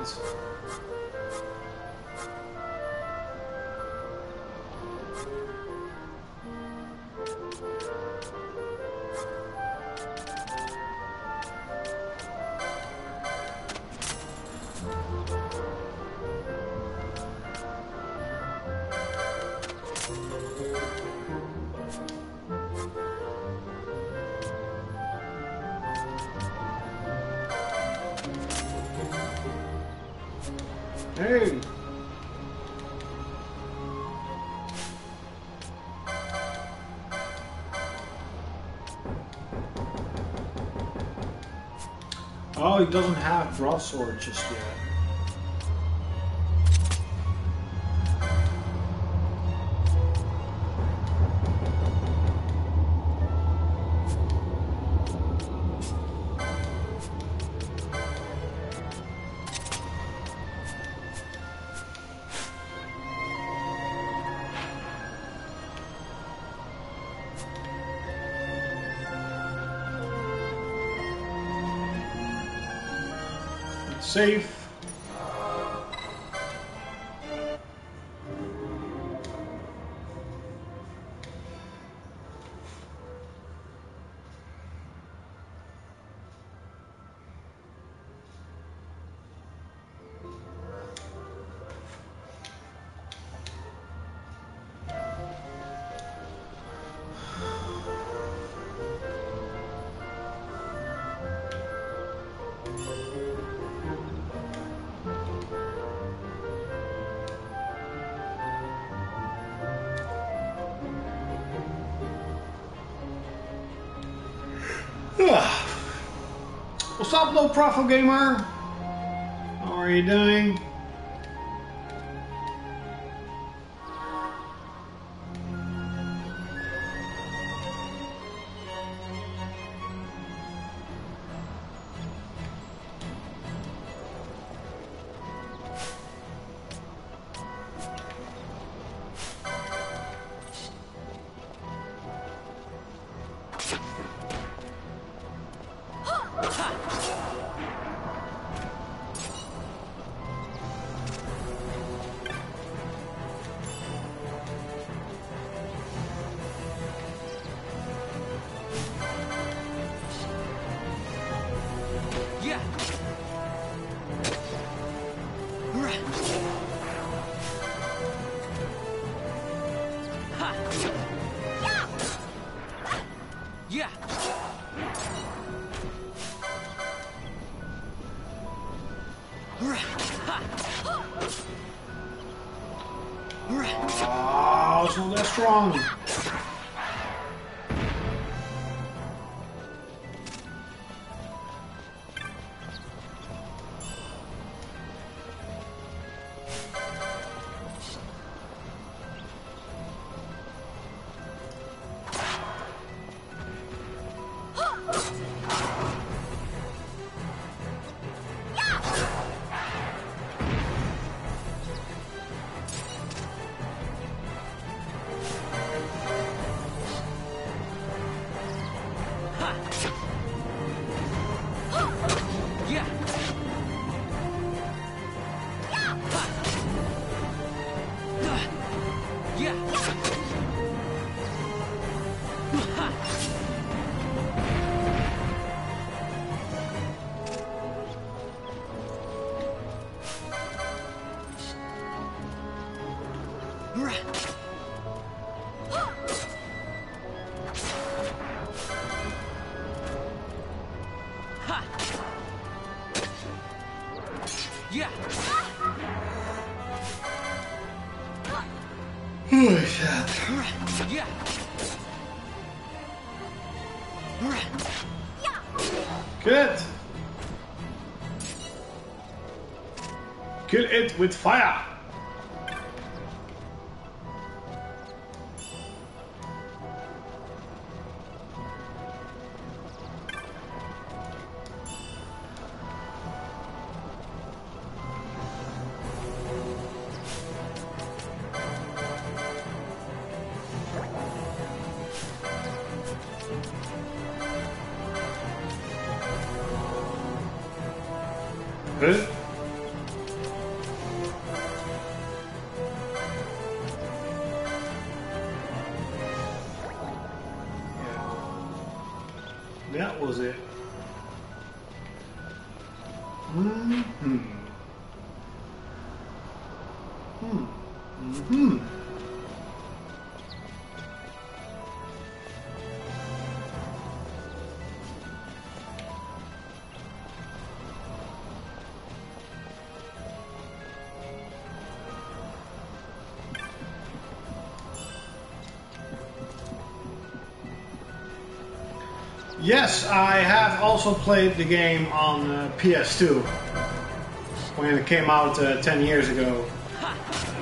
out. Hey! Oh, he doesn't have broadsword just yet. Safe. What's up, low profile gamer? How are you doing? Oh, it's not that strong. Good. Kill it with fire. Good. was it. Mm-hmm. Mm-hmm. Yes, I have also played the game on PS2 when it came out 10 years ago.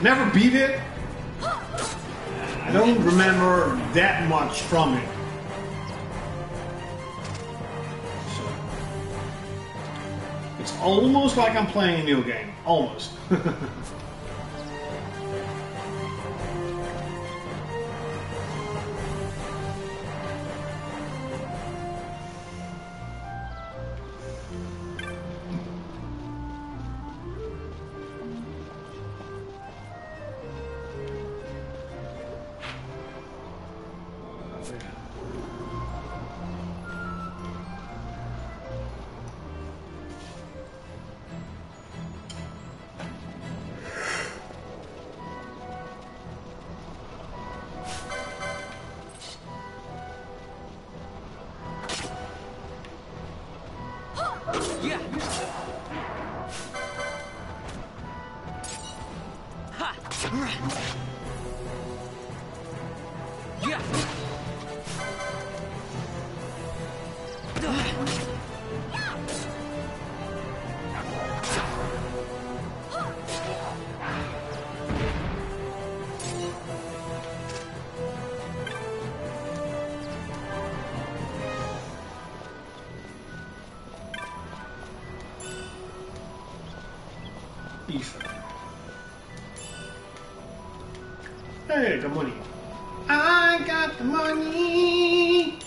Never beat it. I don't remember that much from it. So, it's almost like I'm playing a new game. Almost. Hey, the money. I got the money.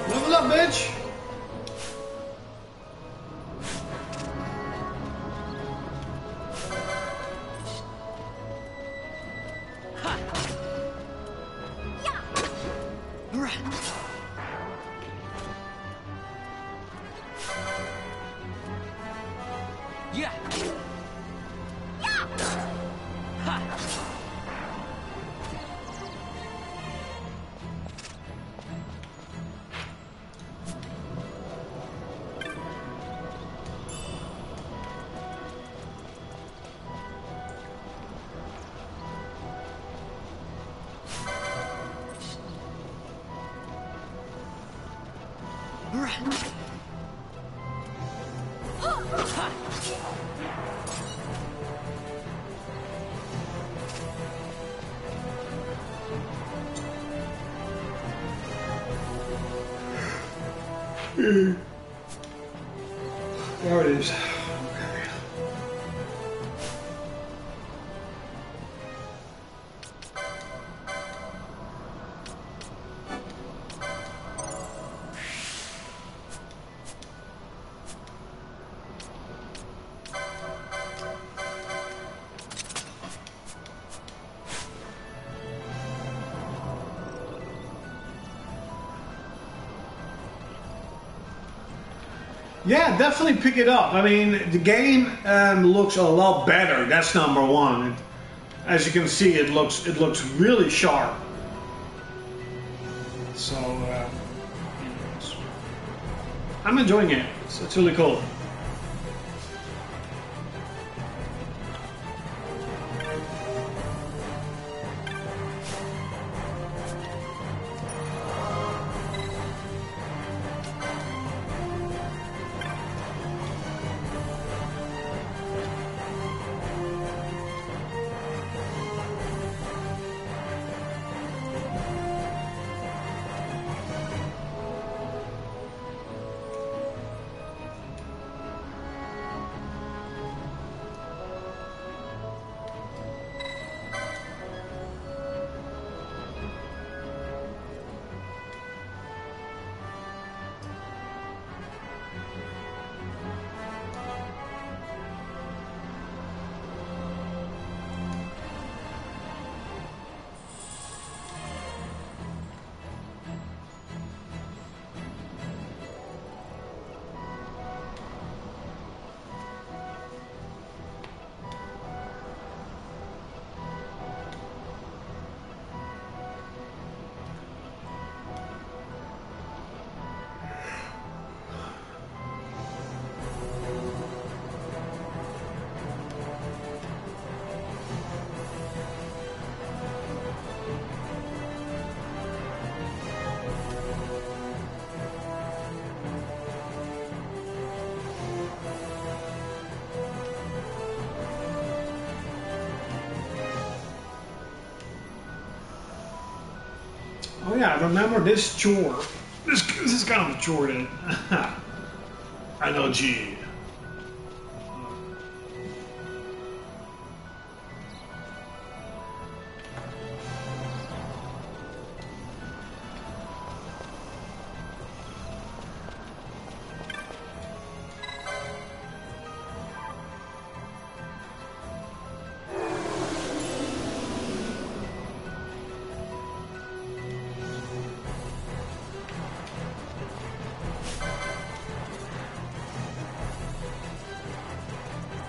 Level up, bitch! There it is. Okay. Yeah, definitely pick it up. I mean, the game looks a lot better. That's number one. As you can see, it looks really sharp. So I'm enjoying it. It's really cool. Oh yeah, I remember this chore. This is kind of a chore then. I know G.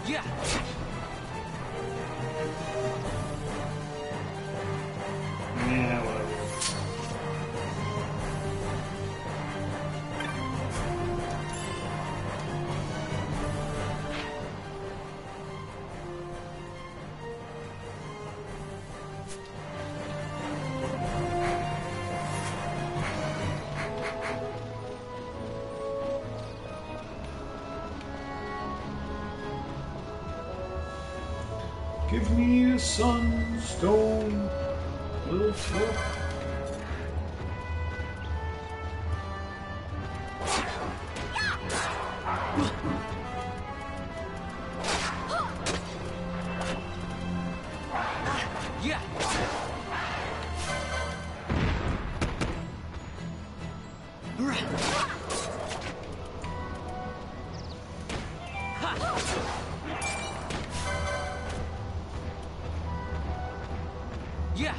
Yeah. Yeah, whatever. Give me a sunstone, little flip. Yeah. Yeah.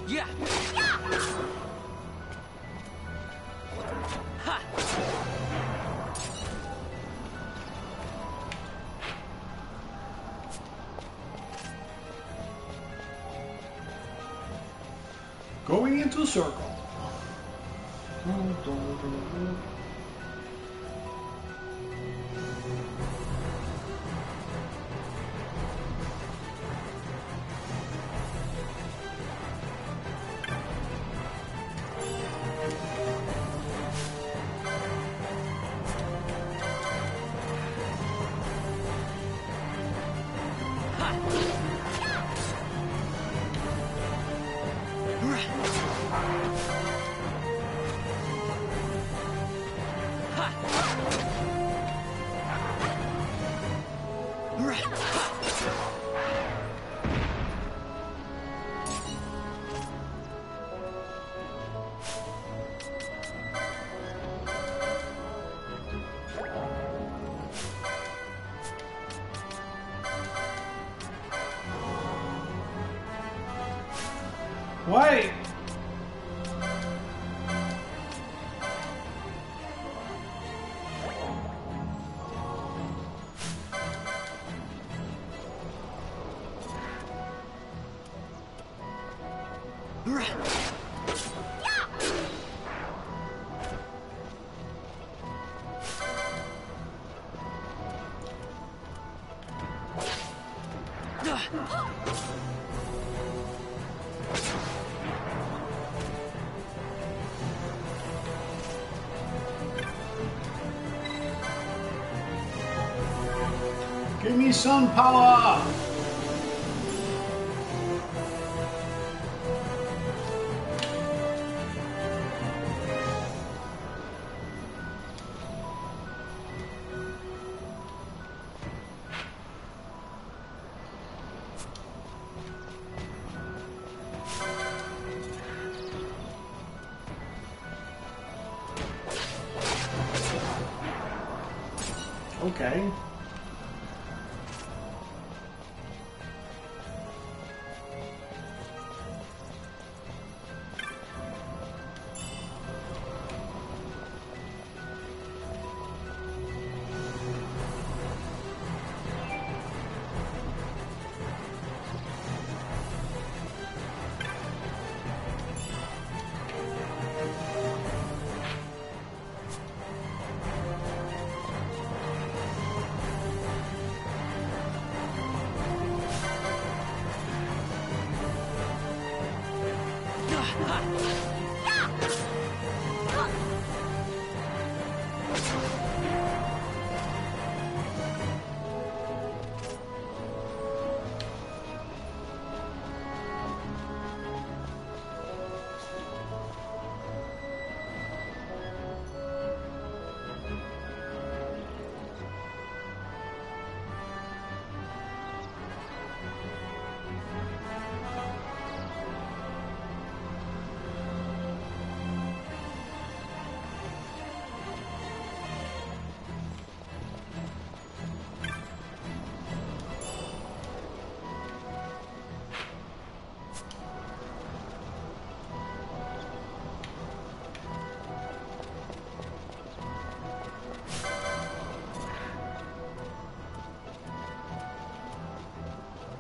Yeah. Ha. Going into a circle. Wait! Give me some power! Okay.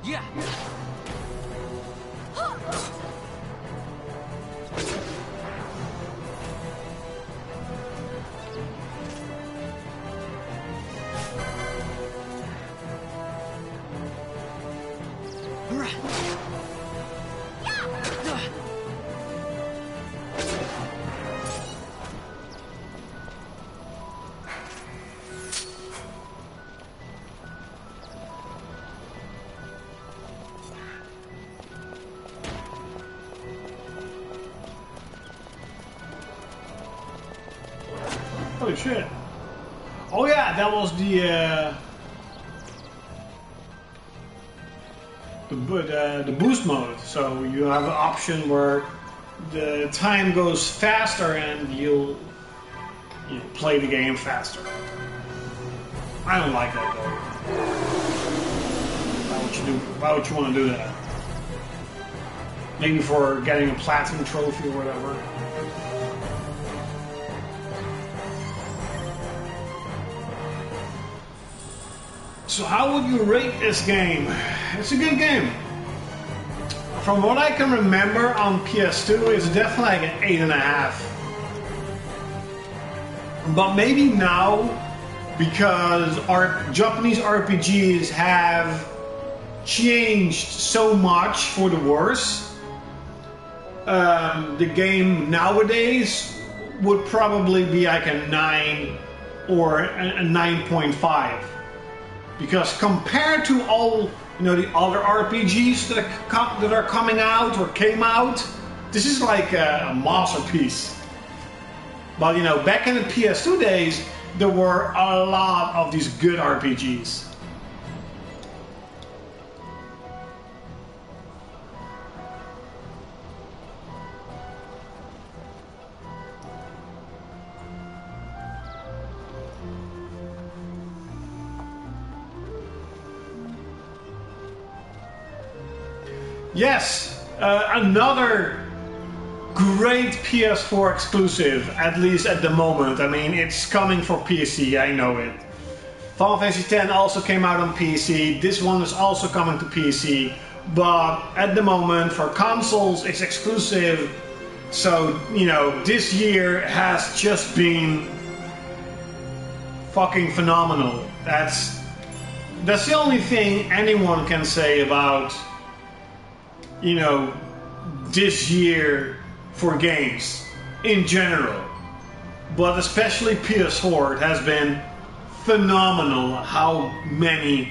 Yeah. Holy shit. Oh yeah, that was the boost mode. So you have an option where the time goes faster and you'll play the game faster. I don't like that though. Why would you want to do that? Maybe for getting a platinum trophy or whatever. So how would you rate this game? It's a good game. From what I can remember on PS2, it's definitely like an 8.5. But maybe now, because our Japanese RPGs have changed so much for the worse, the game nowadays would probably be like a 9 or a 9.5. Because compared to all the other RPGs that are coming out or came out, this is like a masterpiece. But back in the PS2 days, there were a lot of these good RPGs. Yes, another great PS4 exclusive, at least at the moment. I mean, it's coming for PC, I know it. Final Fantasy X also came out on PC, this one is also coming to PC, but at the moment for consoles it's exclusive, so, this year has just been fucking phenomenal. That's the only thing anyone can say about this year for games in general, but especially PS4, it has been phenomenal how many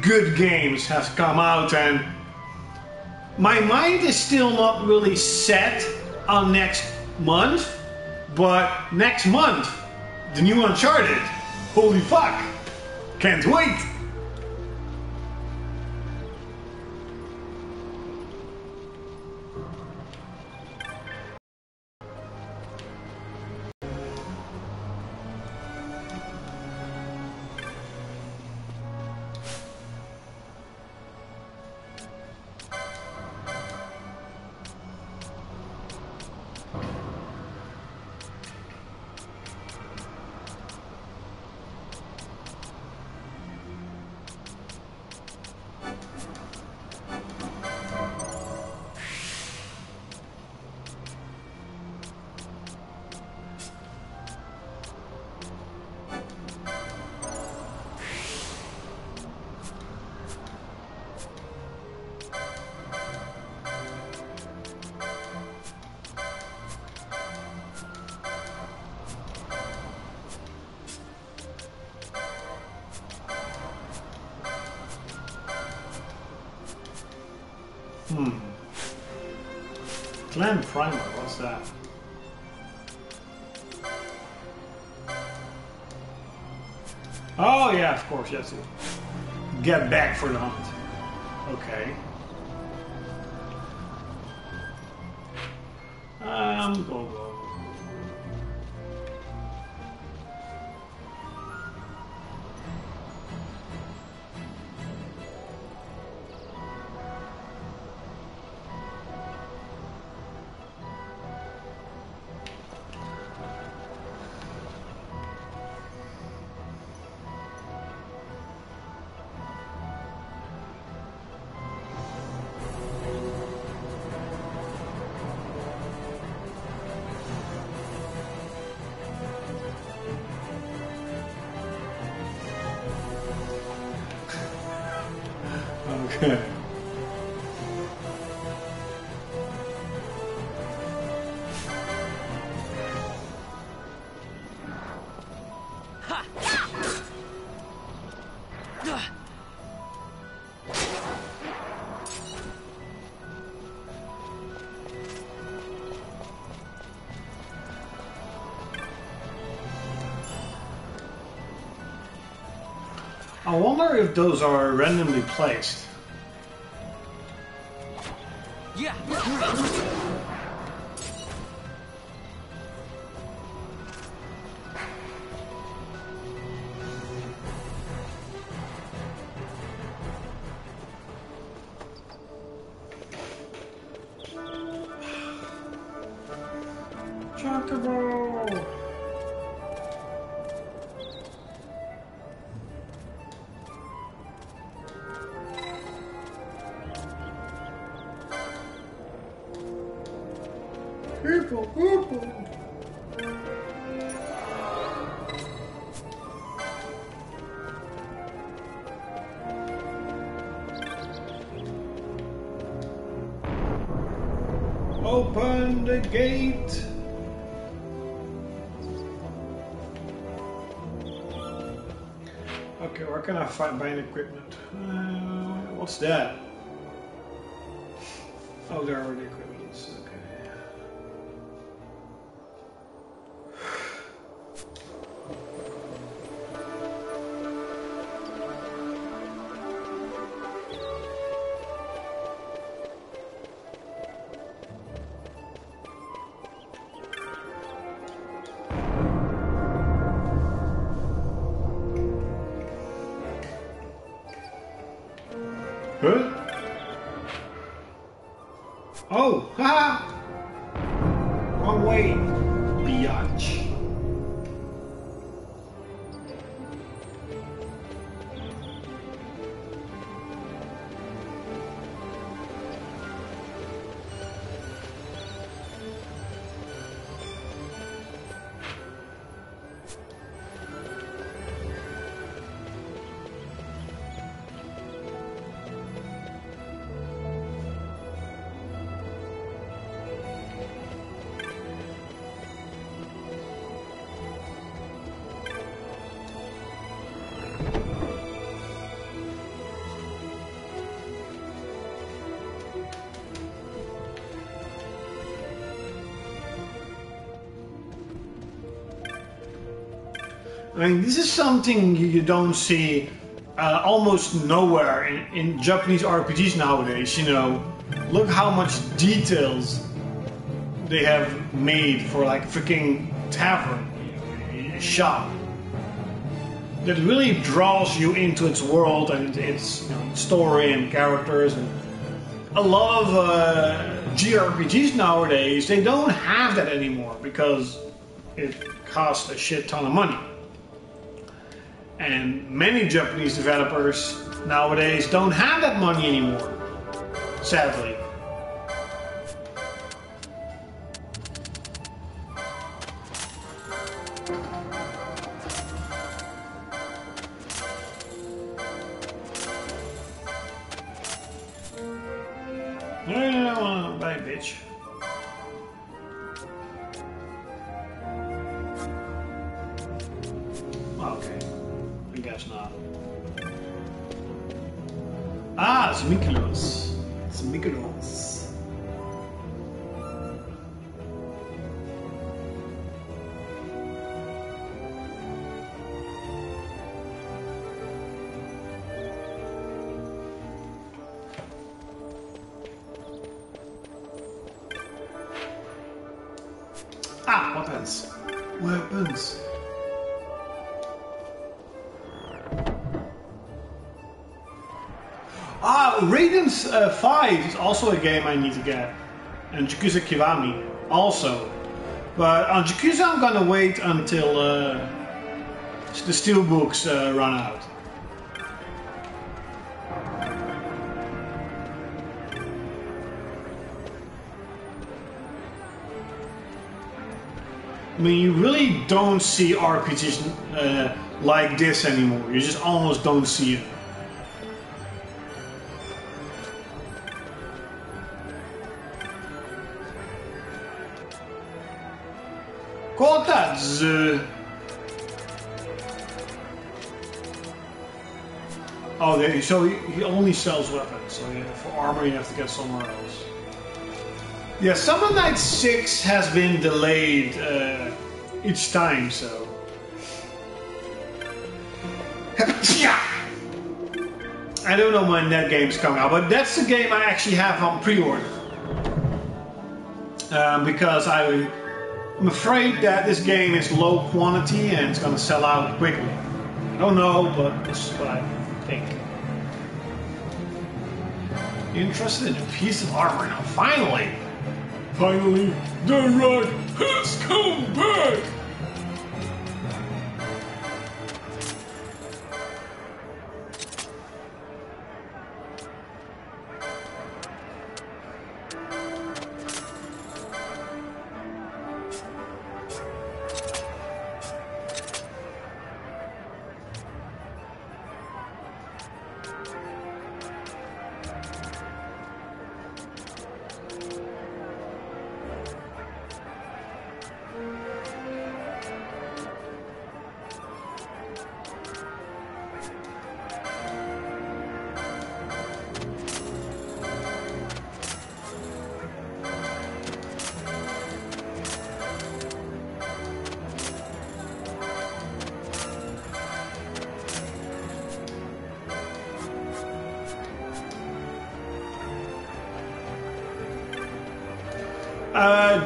good games has come out, and my mind is still not really set on next month, but next month, the new Uncharted, holy fuck, can't wait. Clan Primer, what's that? Oh yeah, of course, yes. Get back for the hunt. Okay. Go. Okay. I wonder if those are randomly placed. Yeah. Chocobo! People. Open the gate. Okay, where can I find buying equipment? What's that? Oh, there are the equipments. Okay. Huh? Oh, haha! Wrong way, biatch. I mean, this is something you don't see almost nowhere in Japanese RPGs nowadays, you know. Look how much details they have made for like freaking tavern, shop. That really draws you into its world and its story and characters. And a lot of JRPGs nowadays, they don't have that anymore because it costs a shit ton of money. And many Japanese developers nowadays don't have that money anymore, sadly. No, bye, bitch. Okay. I guess not. Ah, it's Mykonos. It's Mykonos. Ah, weapons. Weapons. Ah, Radiance 5 is also a game I need to get. And Yakuza Kiwami also. But on Yakuza I'm gonna wait until the steelbooks run out. I mean, you really don't see RPGs like this anymore. You just almost don't see it. Oh, so he only sells weapons. So yeah, for armor you have to get somewhere else. Yeah, Summon Night 6 has been delayed each time, so... I don't know when that game's coming out, but that's the game I actually have on pre-order. Because I'm afraid that this game is low quantity and it's gonna sell out quickly. I don't know, but this is what I think. Interested in a piece of armor now, finally! Finally, the rat has come back!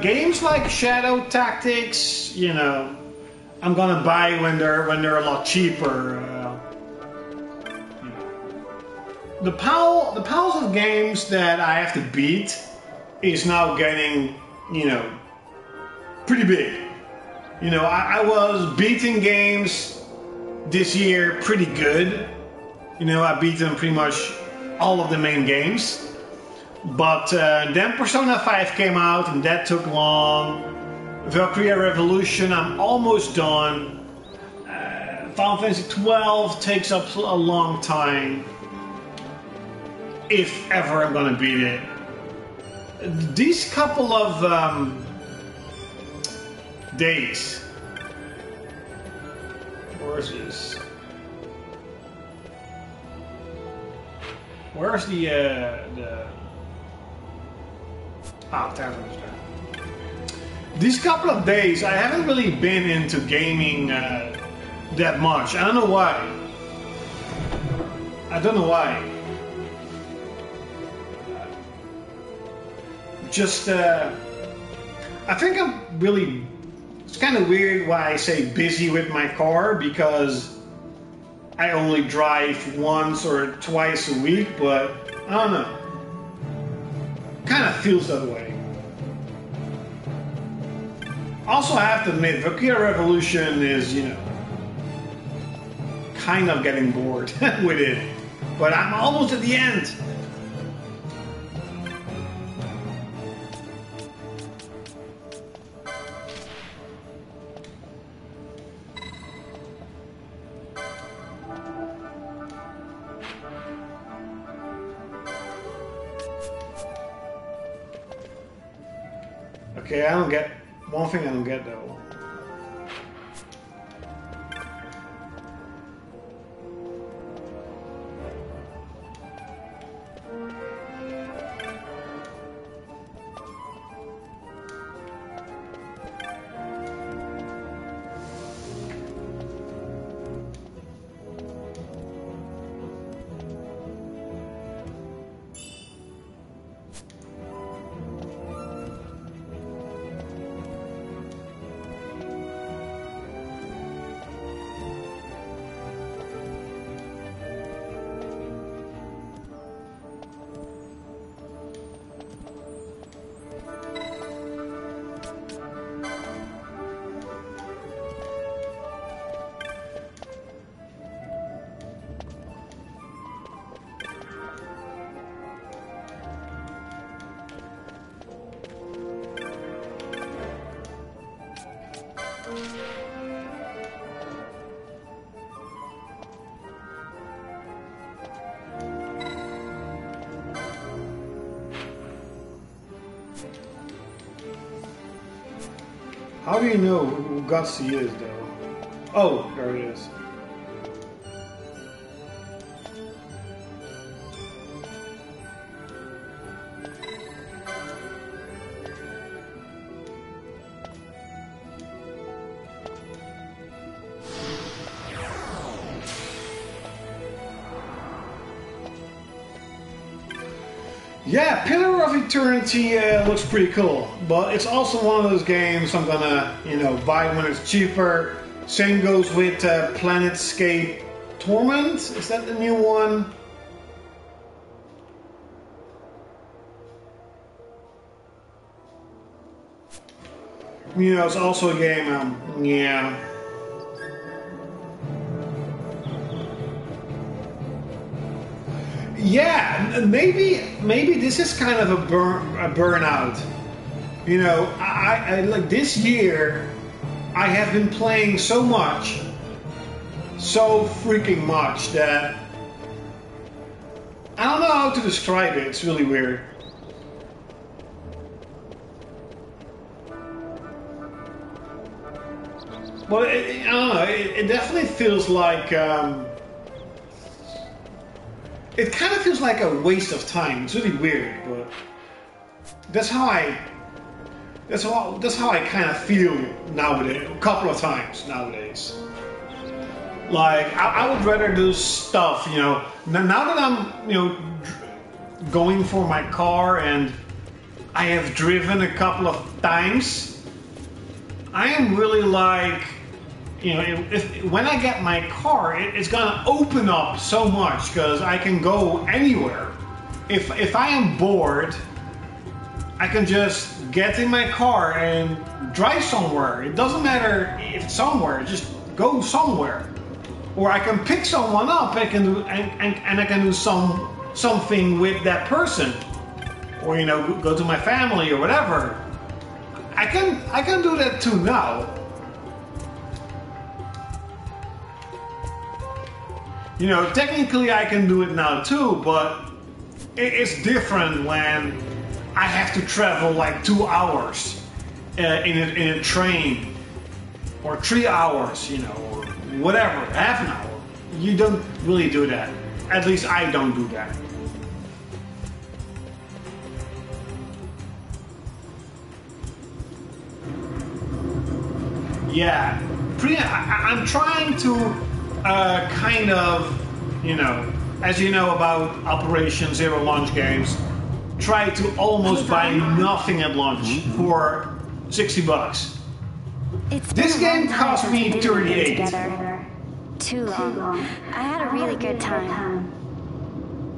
Games like Shadow Tactics, you know, I'm gonna buy when they're a lot cheaper. The piles of games that I have to beat is now getting, you know, pretty big. You know, I was beating games this year pretty good. You know, I beat them pretty much all of the main games. But then Persona 5 came out and that took long. Valkyria Revolution, I'm almost done. Final Fantasy 12 takes up a long time. If ever I'm gonna beat it. These couple of days. Where's this? Where's the Tavern's there. These couple of days, I haven't really been into gaming that much. I don't know why. I don't know why. Just, I think I'm really... It's kind of weird why I say busy with my car, because I only drive once or twice a week, but I don't know. Kind of feels that way. Also, I have to admit, Valkyria Revolution is, you know, kind of getting bored with it. But I'm almost at the end. Okay, I don't get... One thing I don't get, though. How do you know gutsy is, though. Oh, there it is. Yeah, Pillar of Eternity looks pretty cool, but it's also one of those games I'm gonna, buy when it's cheaper. Same goes with Planetscape Torment. Is that the new one? It's also a game. Yeah. Yeah, maybe this is kind of a burnout. I like this year. I have been playing so much, so freaking much that I don't know how to describe it. It's really weird. But I don't know. It definitely feels like. It kind of feels like a waste of time. It's really weird, but that's how I kind of feel nowadays. A couple of times nowadays. Like I would rather do stuff, Now that I'm, going for my car and I have driven a couple of times, I am really like. When I get my car, it's gonna open up so much because I can go anywhere. If I am bored, I can just get in my car and drive somewhere. It doesn't matter if it's somewhere, just go somewhere. Or I can pick someone up. I can do and I can do something with that person, or go to my family or whatever. I can do that too now. Technically I can do it now too, but it's different when I have to travel like 2 hours in a train, or 3 hours, or whatever, half an hour. You don't really do that. At least I don't do that. Yeah, I'm trying to kind of, as you know about Operation Zero Launch games, try to almost buy nothing at launch for $60. This game cost me $38. Too long. I had a really good time.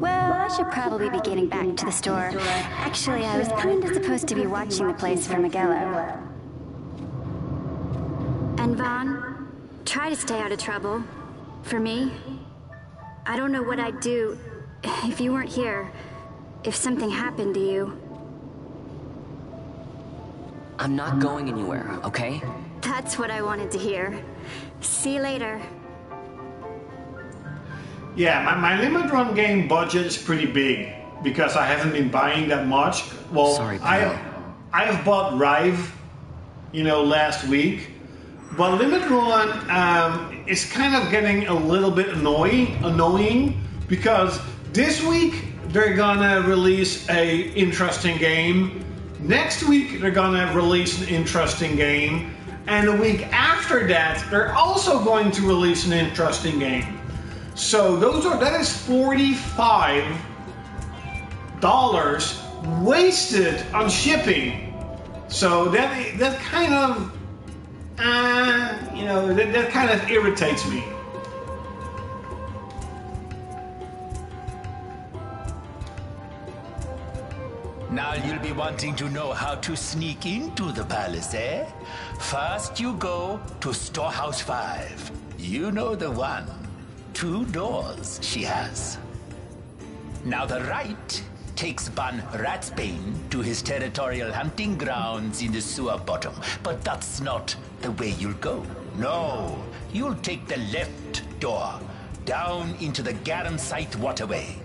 Well, I should probably be getting back to the store. Actually, I was kind of supposed to be watching the place for Magello. And Vaughn, try to stay out of trouble. For me, I don't know what I'd do if you weren't here, if something happened to you. I'm not going anywhere, okay? That's what I wanted to hear. See you later. Yeah, my limit run game budget is pretty big because I haven't been buying that much. Well, sorry, I have bought Rive, last week. But Limit Run is kind of getting a little bit annoying because this week they're gonna release a interesting game. Next week they're gonna release an interesting game, and the week after that they're also going to release an interesting game. So that is $45 wasted on shipping. So that kind of. That kind of irritates me. Now you'll be wanting to know how to sneak into the palace, eh? First you go to Storehouse 5. You know the one. 2 doors she has. Now the right takes Ban Ratsbane to his territorial hunting grounds in the sewer bottom. But that's not the way you'll go. No, you'll take the left door, down into the Garamsite waterway.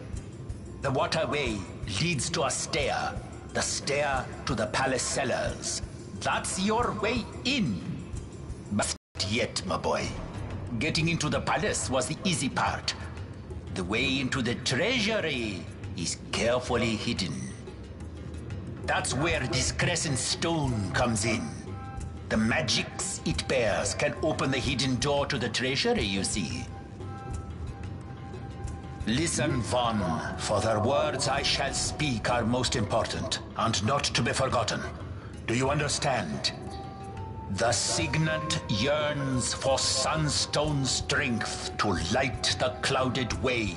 The waterway leads to a stair. The stair to the palace cellars. That's your way in. But yet, my boy. Getting into the palace was the easy part. The way into the treasury is carefully hidden. That's where this crescent stone comes in. The magics it bears can open the hidden door to the treasury, you see. Listen, Vaughn, for the words I shall speak are most important, and not to be forgotten. Do you understand? The signet yearns for sunstone strength to light the clouded way.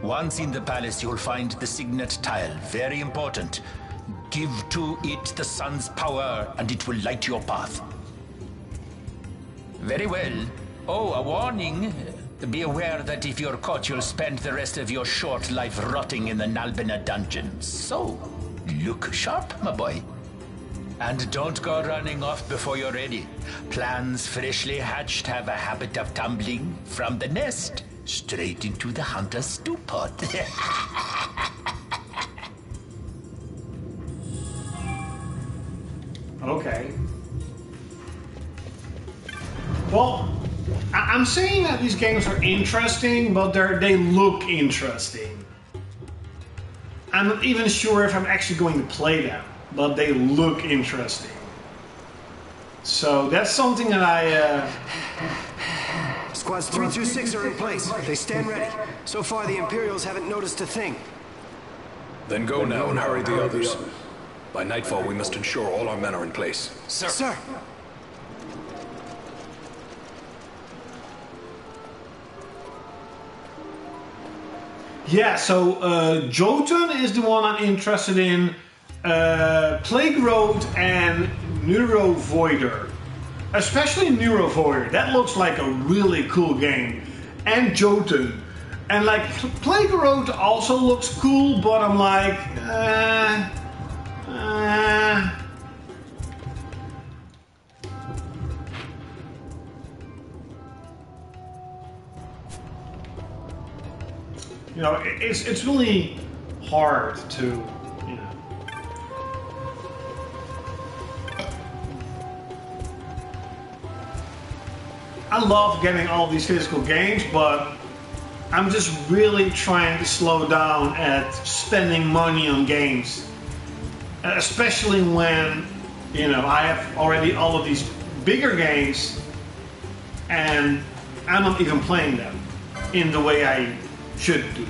Once in the palace, you'll find the signet tile, very important. Give to it the sun's power, and it will light your path. Very well. Oh, a warning. Be aware that if you're caught, you'll spend the rest of your short life rotting in the Nalbina dungeons. So, look sharp, my boy. And don't go running off before you're ready. Plans freshly hatched have a habit of tumbling from the nest straight into the hunter's stew pot. Okay. Well, I'm saying that these games are interesting, but they look interesting. I'm not even sure if I'm actually going to play them, but they look interesting. So that's something that I... Squads 3 through 6 are in place. They stand ready. So far, the Imperials haven't noticed a thing. Then go now and hurry the others. By nightfall, we must ensure all our men are in place. Sir. Sir. Yeah, so Jotun is the one I'm interested in. Plague Road and Neurovoider. Especially Neurovoider. That looks like a really cool game. And Jotun. And like Plague Road also looks cool, but I'm like, you know, it's really hard to, you know. I love getting all these physical games, but I'm just really trying to slow down at spending money on games. Especially when, you know, I have already all of these bigger games and I'm not even playing them in the way I should be.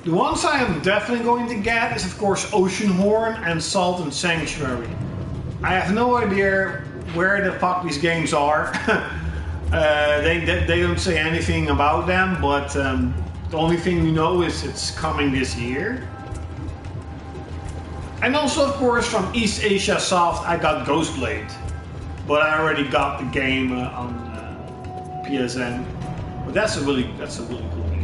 The ones I am definitely going to get is of course Oceanhorn and Salt and Sanctuary. I have no idea where the fuck these games are. They don't say anything about them, but the only thing we know is it's coming this year. And also, of course, from East Asia Soft, I got Ghostblade, but I already got the game on PSN. But that's a really cool game.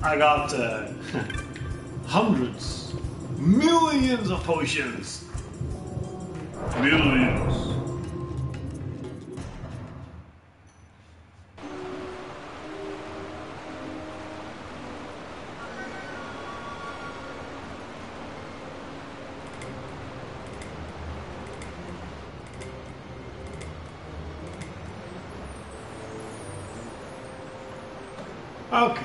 I got hundreds, millions of potions. Millions. Okay.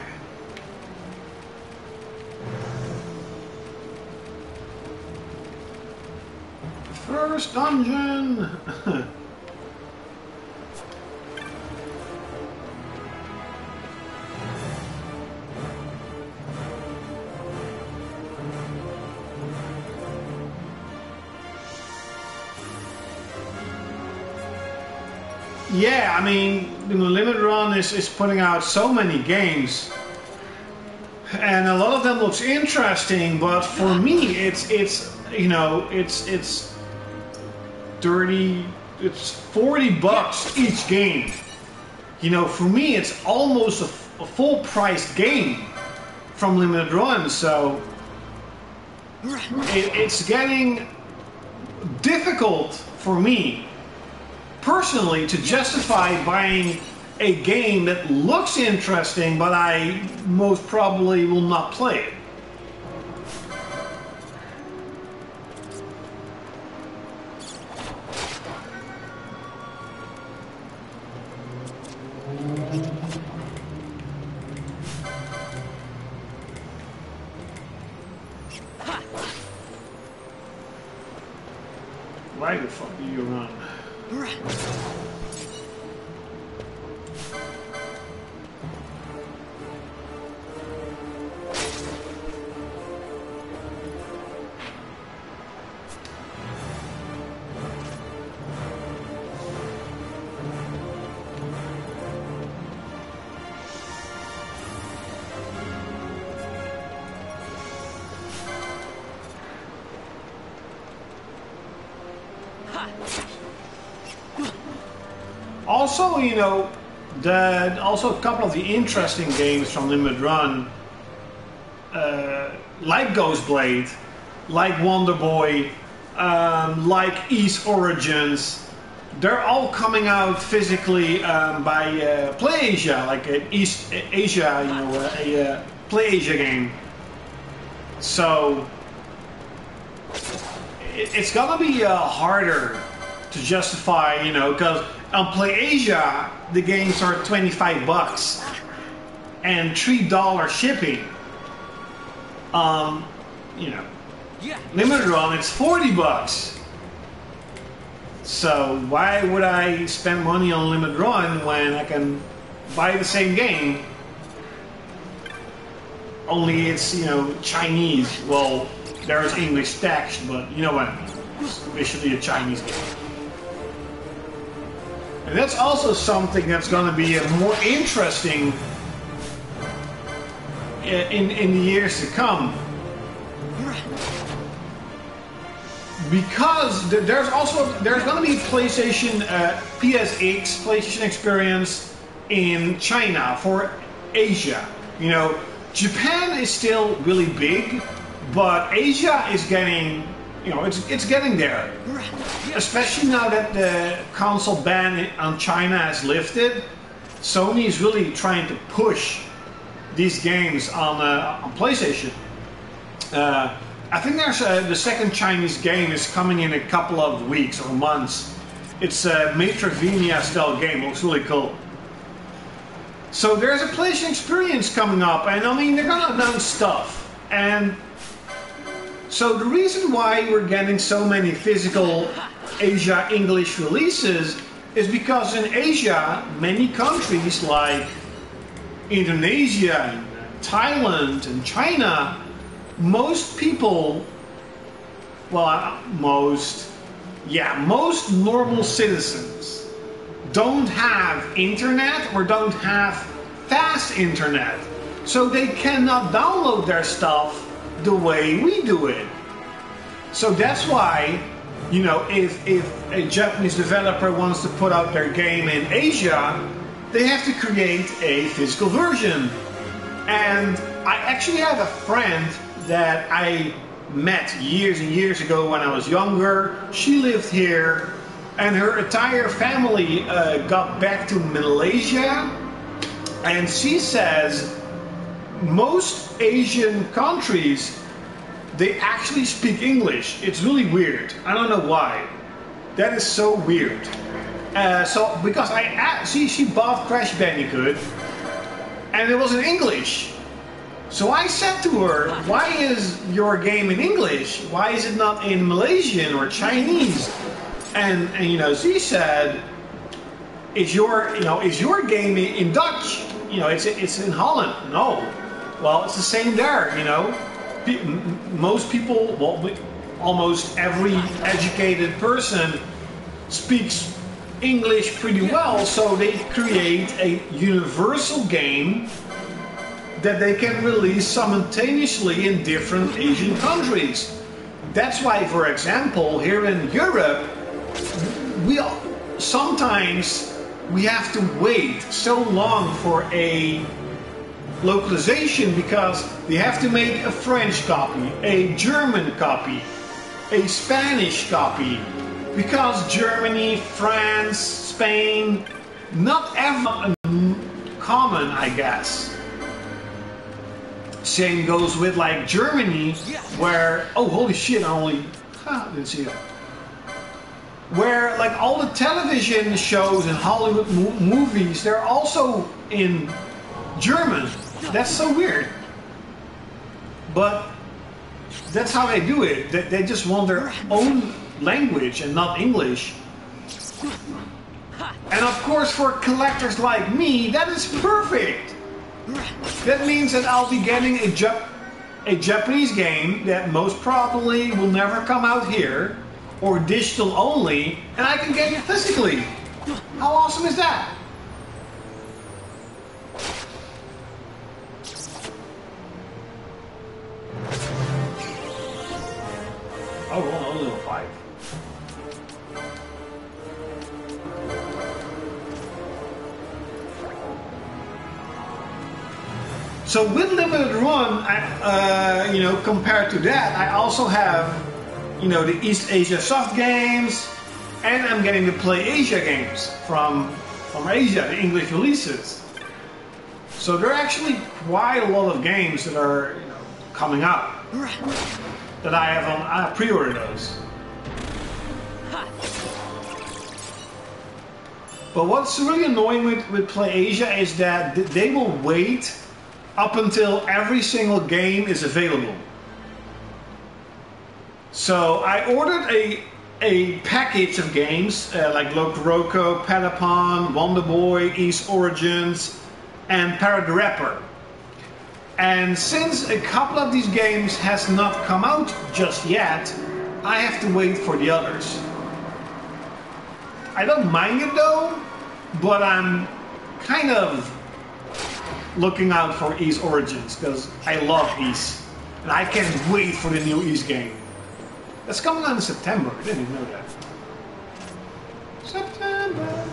First dungeon! yeah, I mean, Limited Run is putting out so many games, and a lot of them looks interesting. But for me, it's 40 bucks each game. For me, it's almost a full-priced game from Limited Run. So it's getting difficult for me personally to justify buying a game that looks interesting, but I most probably will not play it. Why the fuck do you run? Also, also a couple of the interesting games from Limited Run, like Ghostblade, like Wonder Boy, like East Origins, they're all coming out physically by PlayAsia, like East Asia, a PlayAsia game. So it's gonna be harder to justify, because on PlayAsia the games are 25 bucks and $3 shipping. Limited Run, it's 40 bucks. So why would I spend money on Limited Run when I can buy the same game? Only it's, Chinese. Well, there's English text, but you know what I mean. It's officially a Chinese game. And that's also something that's going to be more interesting in the years to come. Because there's going to be PlayStation PSX, PlayStation Experience in China for Asia. Japan is still really big, but Asia is getting, it's getting there. Especially now that the console ban on China has lifted, Sony is really trying to push these games on PlayStation. I think there's the second Chinese game is coming in a couple of weeks or months. It's a Metroidvania style game. Looks really cool. So there's a PlayStation Experience coming up, and I mean they're gonna announce stuff. And so the reason why we're getting so many physical Asia English releases is because in Asia, many countries like Indonesia, and Thailand, and China, most people, most normal citizens don't have internet or don't have fast internet. So they cannot download their stuff the way we do it. So that's why, if a Japanese developer wants to put out their game in Asia, they have to create a physical version. And I actually have a friend that I met years and years ago when I was younger. She lived here, and her entire family got back to Malaysia, and she says most Asian countries, they actually speak English. It's really weird. I don't know why. That is so weird. Because she bought Crash Bandicoot, and it was in English. So I said to her, why is your game in English? Why is it not in Malaysian or Chinese? And she said, is your game in Dutch? It's in Holland. No. Well, it's the same there, Most people, almost every educated person speaks English pretty well, so they create a universal game that they can release simultaneously in different Asian countries. That's why, for example, here in Europe, sometimes we have to wait so long for a localization because they have to make a French copy, a German copy, a Spanish copy, because Germany, France, Spain, not ever common, I guess. Same goes with like Germany, where, oh holy shit, I didn't see that. Where like all the television shows and Hollywood movies, they're also in German. That's so weird. But that's how they do it. They just want their own language and not English. And of course for collectors like me, that is perfect. That means that I'll be getting a Japanese game that most probably will never come out here, or digital only, and I can get it physically. How awesome is that? Oh, well, only a 5. So with limited run, compared to that, I also have, the East Asia soft games, and I'm getting to play Asia games from Asia, the English releases. So there are actually quite a lot of games that are, coming out that I have on. I pre-ordered those. But what's really annoying with Play Asia is that they will wait up until every single game is available. So I ordered a package of games like Locoroco, Patapon, Wonder Boy, East Origins, and Parrot the Rapper. And since a couple of these games has not come out just yet, I have to wait for the others. I don't mind it though, but I'm kind of looking out for East Origins because I love East. And I can't wait for the new East game. That's coming out in September. I didn't even know that. September.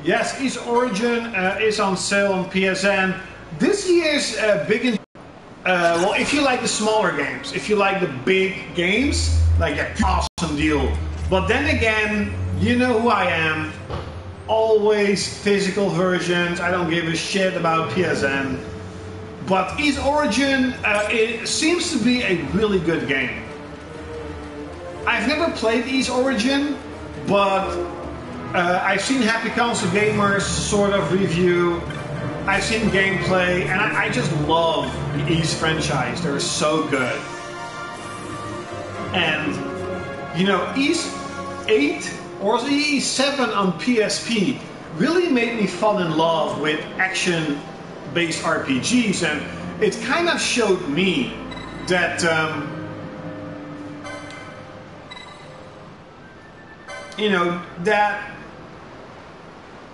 Yes, East Origin is on sale on PSN. This year's big... well, if you like the smaller games, if you like the big games, like an awesome deal. But then again, you know who I am. Always physical versions. I don't give a shit about PSN. But East Origin, it seems to be a really good game. I've never played East Origin, but I've seen Happy Council Gamers sort of review. I've seen gameplay, and I just love the East franchise. They're so good. And, East 8 or East 7 on PSP really made me fall in love with action-based RPGs, and it kind of showed me that that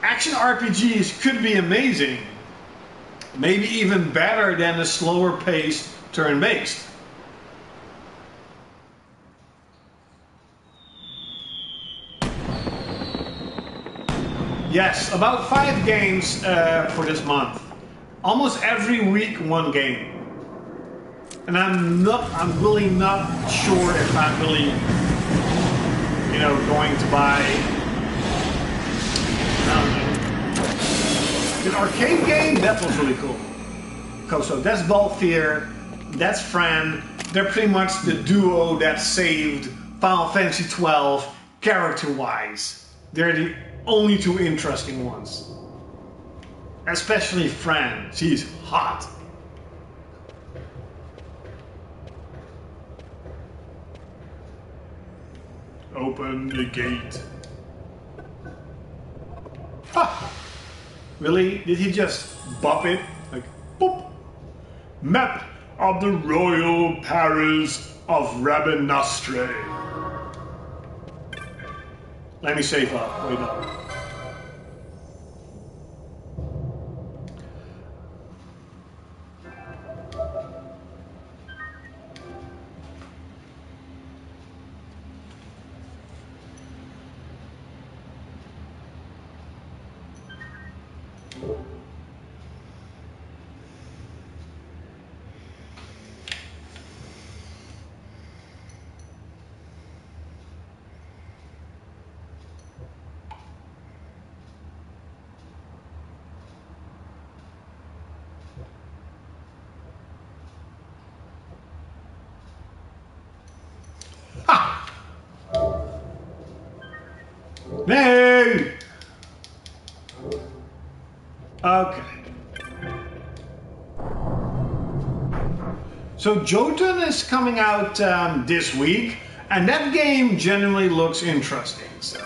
action RPGs could be amazing, maybe even better than the slower paced turn-based. Yes, about 5 games for this month. almost every week one game. And I'm really not sure if I'm really, you know, going to buy the arcade game. That was really cool. So that's Balthier, that's Fran. They're pretty much the duo that saved Final Fantasy XII character-wise. They're the only two interesting ones. Especially Fran. She's hot. Open the gate. Ah! Really? Did he just bop it? Like, boop! Map of the Royal Palace of Rabanastre. Let me save up. Wait up. No! Okay. So Jotun is coming out this week, and that game genuinely looks interesting. So.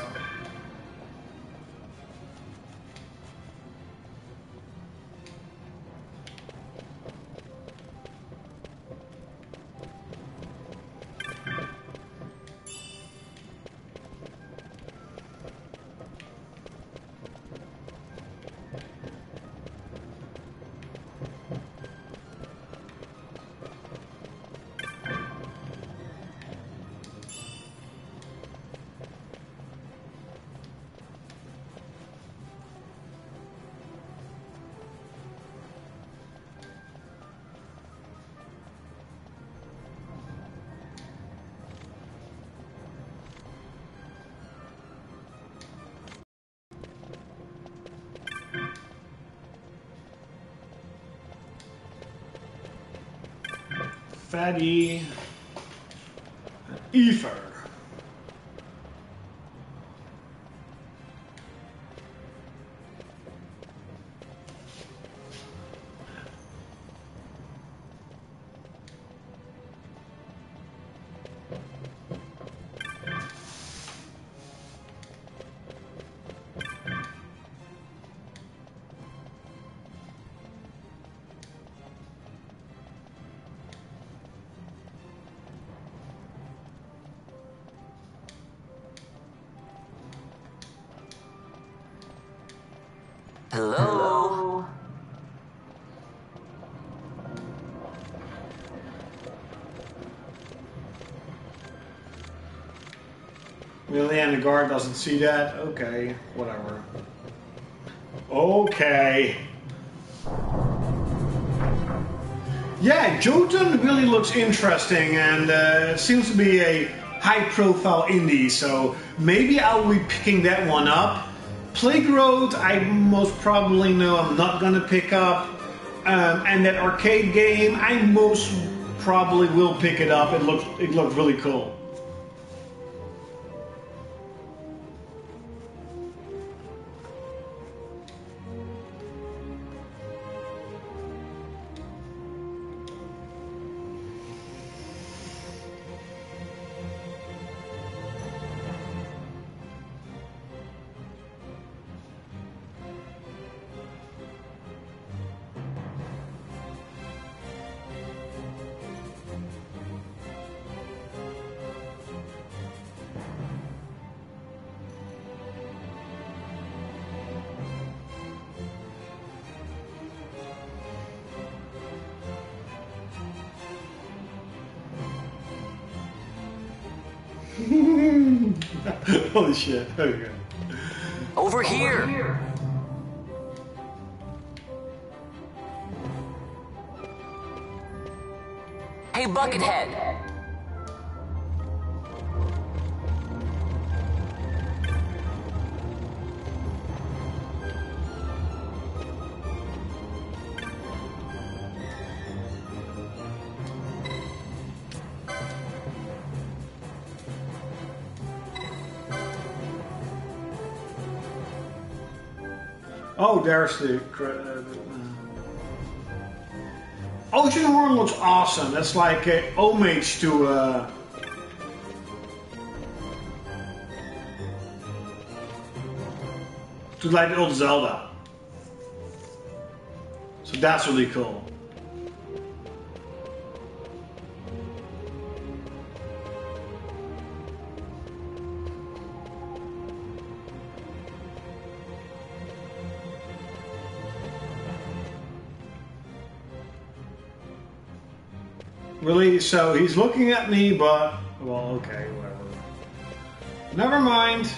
Fatty Ether. Hello? Really, and the guard doesn't see that? Okay, whatever. Okay. Yeah, Jotun really looks interesting, and seems to be a high-profile indie, so maybe I'll be picking that one up. Plague Road, I most probably know I'm not going to pick up. And that arcade game, I most probably will pick it up. It looked really cool. Holy shit. Okay. Over here! Hey, Buckethead. Oh, there's the Ocean Horn looks awesome. That's like a homage to like the old Zelda. So that's really cool. Really? So he's looking at me, but... Well, okay, whatever. Never mind.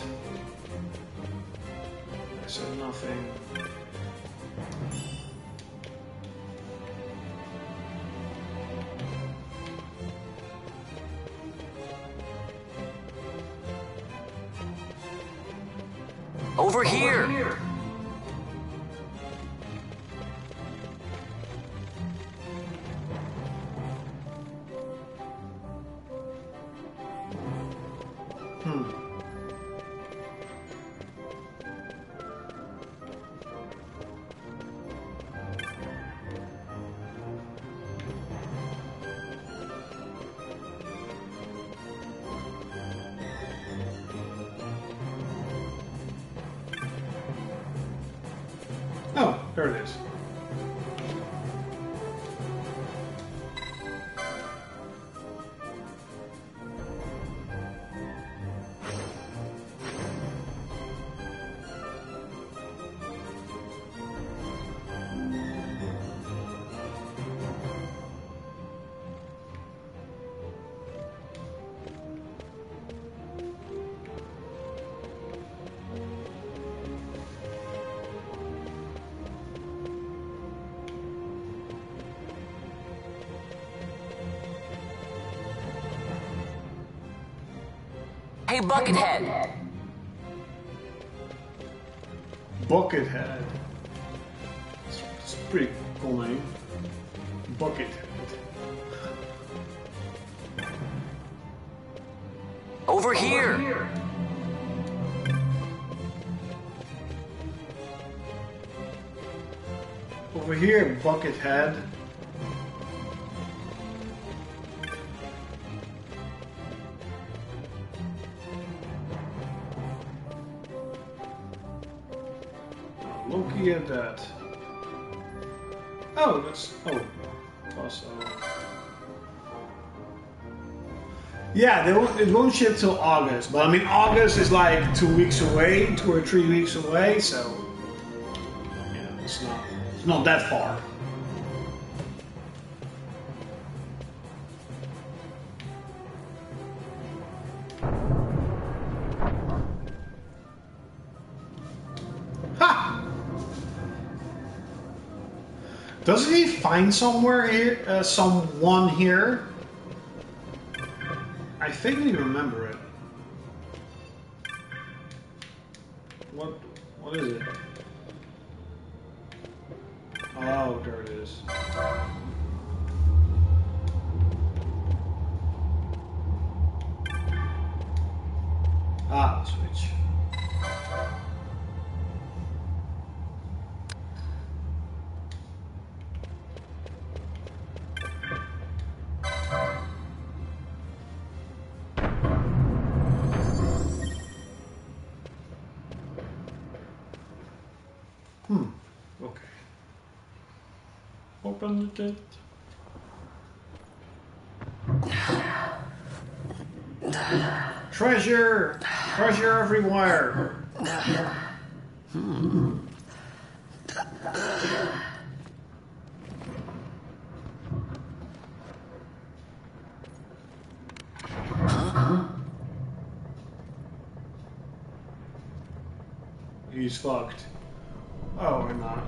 I said nothing. Over here! Oh, there it is. Hey, Buckethead. Buckethead. It's a pretty cool name. Buckethead. Over here. Over here, Buckethead. Look at that. Oh, that's... Oh. Also... Yeah, it won't ship till August. But I mean, August is like 2 weeks away, 2 or 3 weeks away, so... Yeah, it's not that far. Doesn't he find somewhere here, someone here? I vaguely remember it. What is it? Oh, there it is. Ah, the switch. Okay. Open it. Treasure! Treasure everywhere! He's fucked. Oh, or not.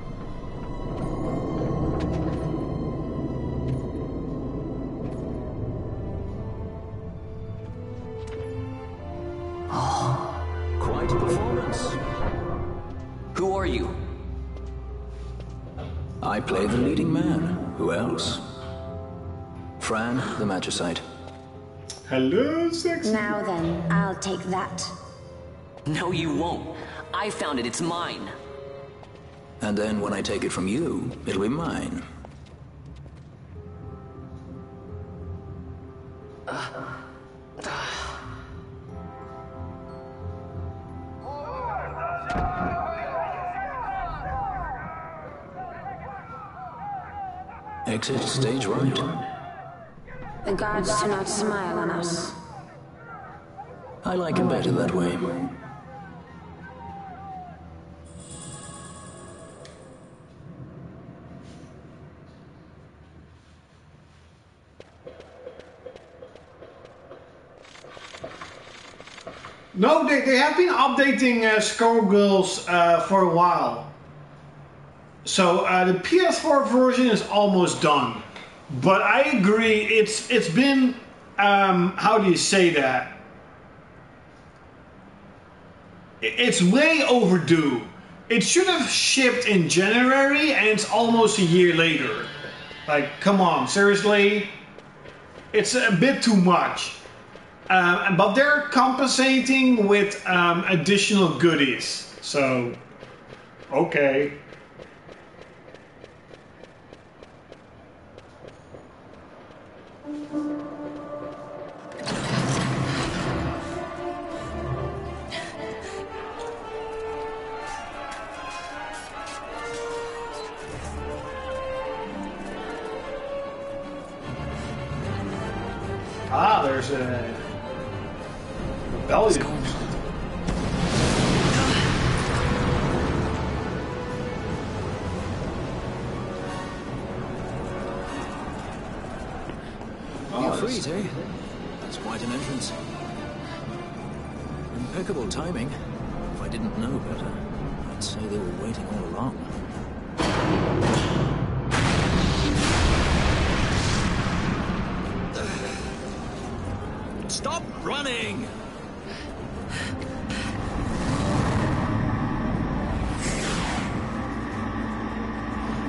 quite a performance. Who are you? I play the leading man. Who else? Fran, the Magicite. Hello, sexy. Now then, I'll take that. No, you won't. I found it. It's mine. And then when I take it from you, it'll be mine. Exit stage right. The guards do not smile on us. I like it better that way. No, they have been updating Skullgirls for a while. So the PS4 version is almost done. But I agree, it's been, how do you say that? It's way overdue. It should have shipped in January and it's almost a year later. Like, come on, seriously? It's a bit too much. But they're compensating with additional goodies. So, okay. Ah, there's a rebellion. You're free, eh? That's quite an entrance. Impeccable timing. If I didn't know better, I'd say they were waiting all along. Stop running!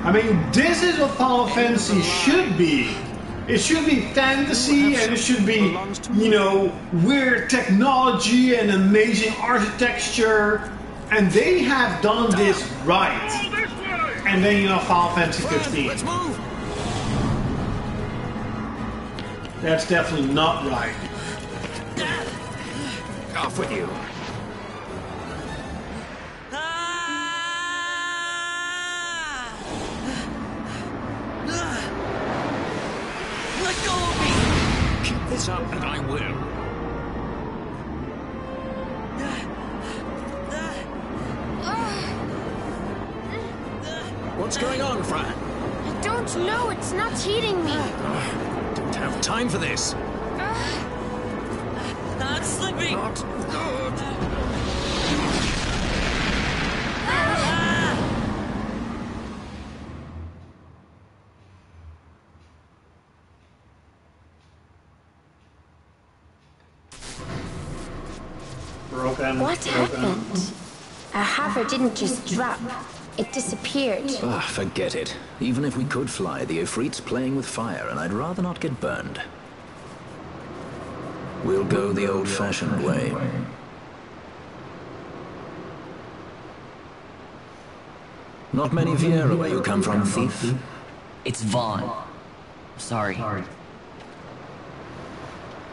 I mean, this is what Final Fantasy should be. It should be fantasy and it should be, you know, weird technology and amazing architecture. And they have done this right. And then, you know, Final Fantasy 15. Let's move! That's definitely not right. Off with you. Let go of me! Keep this up and I will. What's going on, Fran? I don't know. It's not heating me. Don't have time for this. Not slipping! Not good. Broken. What happened? Our hover didn't just drop. It disappeared. Ah, forget it. Even if we could fly, the Ifrit's playing with fire, and I'd rather not get burned. We'll go the old-fashioned way. Not many Viera where you come from, thief? It's Vaughn. Sorry.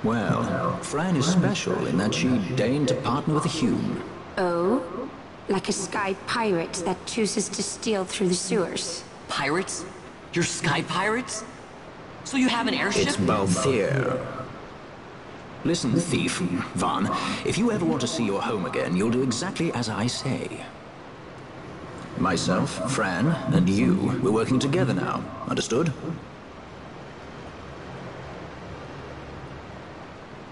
Well, Fran is special in that she deigned to partner with a Hume. Oh? Like a sky pirate that chooses to steal through the sewers. Pirates? You're sky pirates? So you have an airship? It's Balthier. Listen, thief, Vaughn, if you ever want to see your home again, you'll do exactly as I say. Myself, Fran, and you, we're working together now. Understood?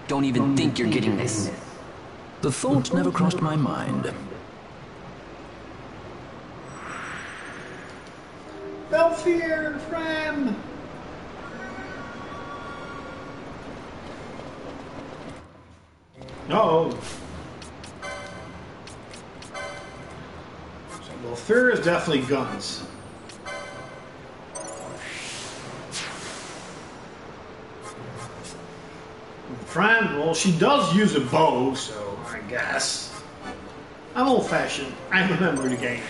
Don't even think you're getting this. The thought never crossed my mind. Belfier, Fran! No. Well, fear is definitely guns. Fran, well, she does use a bow, so I guess. I'm old-fashioned. I remember the game.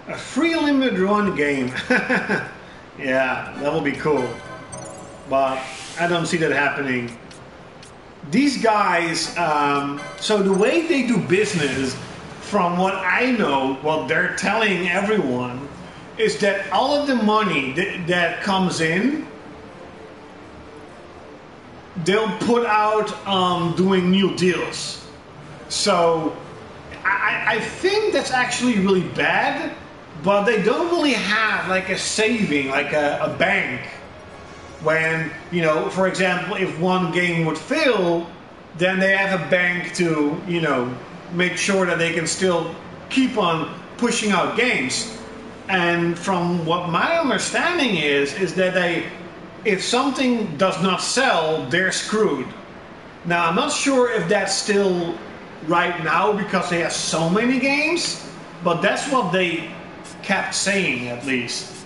A free limited run game. Yeah, that will be cool. But I don't see that happening. These guys, so the way they do business, from what I know, what they're telling everyone, is that all of the money that comes in, they'll put out doing new deals. So I think that's actually really bad. But they don't really have like a saving, like a bank. When, you know, for example, if one game would fail, then they have a bank to, you know, make sure that they can still keep on pushing out games. And from what my understanding is that if something does not sell, they're screwed. Now, I'm not sure if that's still right now because they have so many games, but that's what they kept saying, at least.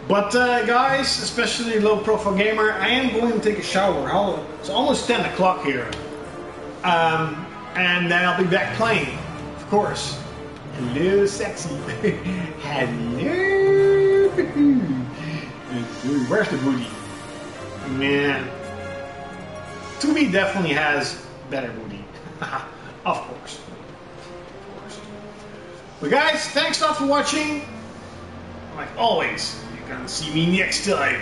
But guys, especially low profile gamer, I am going to take a shower. It's almost 10 o'clock here. And then I'll be back playing, of course. Hello, sexy. Hello. Where's the booty? Man. 2B definitely has better booty. Of course. But guys, thanks a lot for watching. Like always, you can see me next time.